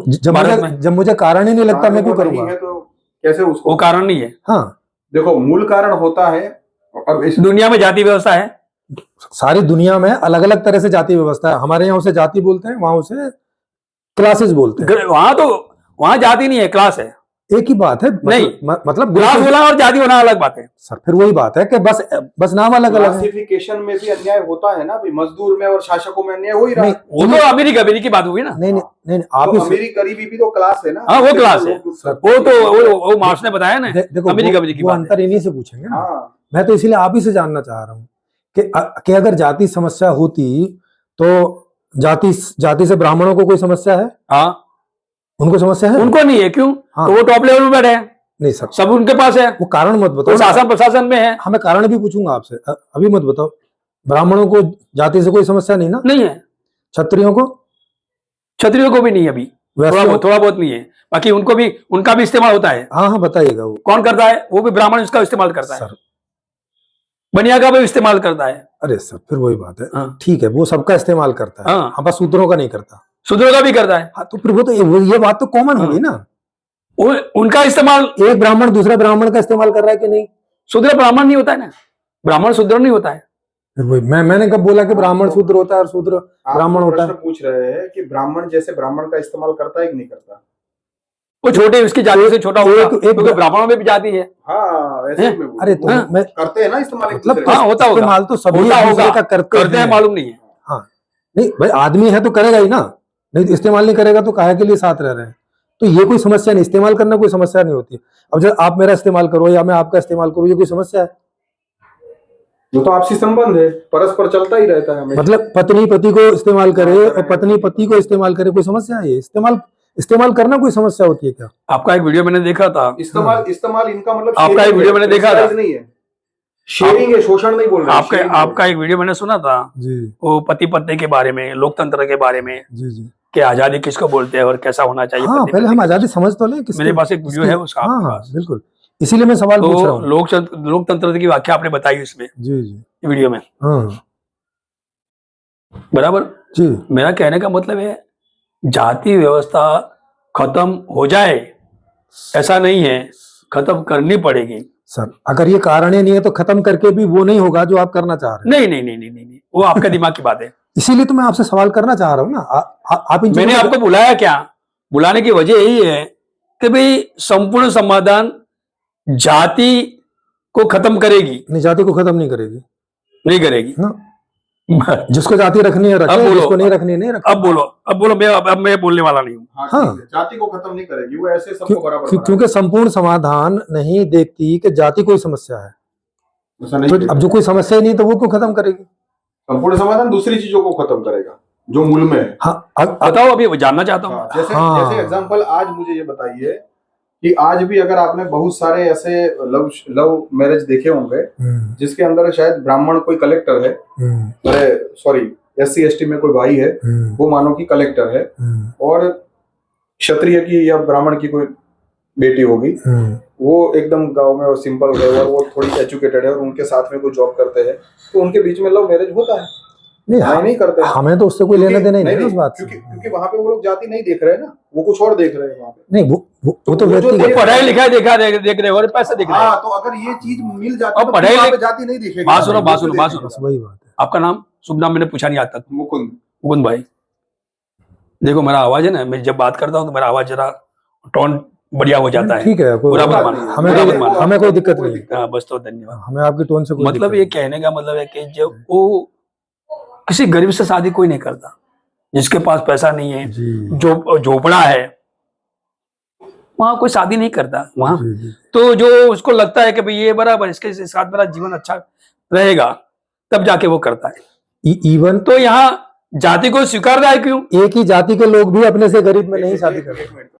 B: जब
A: भारत
B: मुझे
A: में।
B: जब मुझे कारण ही नहीं लगता, मैं क्यों
C: नहीं
B: करूंगा?
C: है तो कैसे उसको?
A: वो कारण नहीं है।
B: हाँ,
C: देखो, मूल कारण होता है, अब इस
A: दुनिया में जाति व्यवस्था है।
B: सारी दुनिया में अलग अलग तरह से जाति व्यवस्था है। हमारे यहाँ उसे जाति बोलते हैं, वहां उसे क्लासेस बोलते हैं।
A: वहां जाति नहीं है, क्लास है।
B: एक ही बात है।
A: नहीं।
B: मतलब
A: क्लास होना और जाति होना अलग बात है।
B: सर, फिर वही बात है कि बस नाम अलग अलग है।
C: क्लासिफिकेशन में भी अन्याय होता है ना, भाई मजदूर में और शासकों में अन्याय हो ही रहा है।
A: वो तो अमीरी गरीबी की बात हुई ना।
B: नहीं नहीं नहीं, आप
C: तो
B: इस-
C: अमीरी गरीबी भी तो क्लास है ना।
A: हाँ, वो क्लास है।
B: सर,
A: वो मार्क्स ने बताया ना,
B: देखो,
A: अमीरी गरीबी की
B: वो
A: बात है।
B: अंतर इन्हीं से पूछेंगे ना।
C: हाँ,
B: मैं तो इसीलिए आप ही से जानना चाह रहा हूँ कि अगर जाति समस्या होती तो जाति से ब्राह्मणों को कोई समस्या है?
A: हाँ,
B: उनको समस्या है?
A: उनको नहीं है, क्यों?
B: हाँ।
A: तो वो टॉप लेवल में बैठे हैं,
B: नहीं सर,
A: सब उनके पास है।
B: वो कारण मत
A: वो
B: बताओ।
A: शासन प्रशासन में है।
B: हमें कारण भी पूछूंगा आपसे, अभी मत बताओ। ब्राह्मणों को जाति से कोई समस्या नहीं ना?
A: नहीं है।
B: क्षत्रियों को?
A: क्षत्रियों को भी नहीं है अभी,
B: वैश्यों?
A: थोड़ा बहुत नहीं है। बाकी उनका भी इस्तेमाल होता है।
B: हाँ हाँ, बताइएगा। वो
A: कौन करता है? वो भी ब्राह्मण इसका इस्तेमाल करता है।
B: सर,
A: बनिया का भी इस्तेमाल करता है।
B: अरे सर, फिर वही बात है।
A: हाँ।
B: ठीक है, वो सबका इस्तेमाल करता है।
A: हाँ।
B: हाँ, बस शूद्रों का नहीं करता।
A: शूद्रों का भी करता है।
B: हाँ, तो फिर वो तो ये बात तो कॉमन होगी ना।
A: उनका इस्तेमाल।
B: एक ब्राह्मण दूसरे ब्राह्मण का इस्तेमाल कर रहा है कि नहीं?
A: शूद्र ब्राह्मण नहीं होता है ना, ब्राह्मण शूद्र नहीं होता है।
B: फिर वही मैंने कब बोला कि ब्राह्मण शूद्र होता है और शूद्र
C: आप
B: ब्राह्मण होता है?
C: प्रश्न पूछ रहे हैं कि ब्राह्मण जैसे ब्राह्मण का इस्तेमाल करता है कि नहीं करता।
A: वो छोटे, उसकी जाति से छोटा होगा,
B: एक-
A: क्योंकि ब्राह्मणों में भी जाति है।
C: हाँ, ऐसे ही मैं बोल
B: अरे
C: रहा
B: तो
C: हूँ।
B: मैं
C: करते हैं ना इस्तेमाल एक
B: मतलब
C: दूसरे
A: हाँ,
C: का।
A: होता होगा।
B: इस्तेमाल तो सभी
A: होता
B: एक दूसरे
A: होगा।
B: का करते
A: हैं
B: हैं।
A: मालूम नहीं है।
B: हाँ, नहीं भाई, आदमी है तो करेगा ही ना, नहीं तो इस्तेमाल नहीं करेगा तो काहे के लिए साथ रह रहे हैं? तो ये कोई समस्या नहीं, इस्तेमाल करना कोई समस्या नहीं होती। अब जब आप मेरा इस्तेमाल करो या मैं आपका इस्तेमाल करूँ, ये कोई समस्या है?
C: वो तो आपसी संबंध है, परस्पर चलता ही रहता है हमेशा।
B: मतलब पत्नी पति को इस्तेमाल करे और पत्नी पति को इस्तेमाल करे, कोई समस्या है? ये इस्तेमाल करना कोई समस्या होती है क्या?
A: आपका एक वीडियो मैंने देखा था।
C: इस्तेमाल इनका मतलब
A: आपका
C: sharing
A: एक वीडियो
C: है,
A: मैंने देखा था।
C: criticize नहीं है, शेयरिंग है, शोषण नहीं बोल रहे हैं, sharing बोल
A: आपका एक वीडियो मैंने सुना था,
B: जी
A: वो पति पत्नी के बारे में, लोकतंत्र के बारे में,
B: जी जी।
A: कि आजादी किसको बोलते हैं और कैसा होना चाहिए।
B: हाँ,
A: पति
B: पहले
A: पत्नी
B: हम
A: के
B: आजादी समझ तो लें।
A: मेरे पास एक वीडियो है उसका
B: हाँ
A: आपके
B: हाँ,
A: पास।
B: बिल्कुल, इसीलिए मैं सवाल पूछ रहा
A: तो
B: हूँ।
A: लोकतंत्र की व्याख्या आपने बताई उसमें,
B: जी जी।
A: वीडियो में,
B: हाँ
A: बराबर।
B: जी।
A: मेरा कहने का मतलब है, जाति व्यवस्था खत्म हो जाए ऐसा नहीं है, खत्म करनी पड़ेगी।
B: सर, अगर ये कारण ही नहीं है तो खत्म करके भी वो नहीं होगा जो आप करना चाह रहे हैं।
A: नहीं नहीं नहीं नहीं नहीं, नहीं। वो आपका दिमाग की बात है।
B: इसीलिए तो मैं आपसे सवाल करना चाह रहा हूँ ना। आप इन
A: मैंने
B: चीजों
A: आपको बुलाया क्या? बुलाने की वजह यही है कि भाई संपूर्ण समाधान जाति को खत्म करेगी,
B: जाति को खत्म नहीं करेगी
A: नहीं करेगी
B: ना। जिसको जाति रखनी है
A: अब
B: रखे,
A: बोलो।
B: जिसको नहीं रखनी है नहीं रखे।
A: अब बोलो, अब मैं बोलने वाला नहीं हूँ।
C: हाँ,
B: हाँ।
C: ठीक है, जाति को खत्म नहीं करेगी, वो ऐसे सबको बराबर
B: क्योंकि संपूर्ण समाधान नहीं देखती कि जाति कोई समस्या है।
C: ऐसा नहीं
B: तो
C: करेगी।
B: अब जो कोई समस्या ही नहीं तो वो क्यों खत्म करेगी?
C: संपूर्ण समाधान दूसरी चीजों को खत्म करेगा जो मूल में है।
B: हाँ,
A: बताओ, अभी वो जानना चाहता हूँ।
C: हाँ, जैसे
B: हाँ।
C: जैसे एग्जांपल आज मुझे ये बताइए कि आज भी अगर आपने बहुत सारे ऐसे लव मैरिज देखे होंगे जिसके अंदर शायद ब्राह्मण कोई कलेक्टर है, अरे सॉरी SC ST में कोई भाई है, वो मानो कि कलेक्टर है, और क्षत्रिय की या ब्राह्मण की कोई बेटी होगी, वो एकदम गांव में और सिंपल है और वो थोड़ी एजुकेटेड है और उनके साथ में कोई जॉब करते हैं, तो उनके बीच में लव मैरिज होता है। नहीं करते हैं।
B: हमें तो उससे कोई लेना देना ही नहीं है उस बात से।
C: क्योंकि वहां पे वो लोग जाति नहीं देख रहे हैं ना, वो कुछ और देख रहे हैं वहां पे।
B: नहीं, वो तो
C: वो जो
B: व्यक्ति
C: देख-
A: पढ़ाई लिखाई देख रहे हो और पैसे देख रहे
C: हाँ,
A: हो।
C: तो अगर ये चीज मिल जाती
A: अब
C: तो
A: पढ़ाई
C: वहां पे
A: लिख-
C: जाति नहीं दिखेगी।
A: बात सुनो, बात सुनो, बात सुनो।
B: बस वही बात है।
A: आपका नाम, शुभ नाम मैंने पूछा नहीं आज तक।
C: मुकुंद।
A: मुकुंद भाई, देखो मेरा आवाज है ना, मैं जब बात करता हूँ तो मेरा आवाज जरा टोन बढ़िया हो जाता है।
B: ठीक है, कोई
A: बुरा मत
C: बात
A: मानो,
C: नहीं है।
B: हमें
A: बुरा मत
B: कोई
A: मानो।
B: हमें कोई दिक्कत नहीं है।
A: हाँ, बस तो धन्यवाद।
B: हमें आपकी टोन से कोई
A: मतलब
B: दिक्कत
A: ये कहने का मतलब है कि जब वो किसी गरीब से शादी कोई नहीं करता, जिसके पास पैसा नहीं है,
B: जी
A: जो झोपड़ा है, वहां कोई शादी नहीं करता वहां।
B: जी जी
A: तो जो उसको लगता है कि भाई ये बराबर इसके साथ मेरा जीवन अच्छा रहेगा, तब जाके वो करता है।
B: इवन
A: तो यहाँ जाति को स्वीकार रहा है क्यों?
B: एक ही जाति के लोग भी अपने से गरीब में नहीं शादी करते।
C: एक मिनट।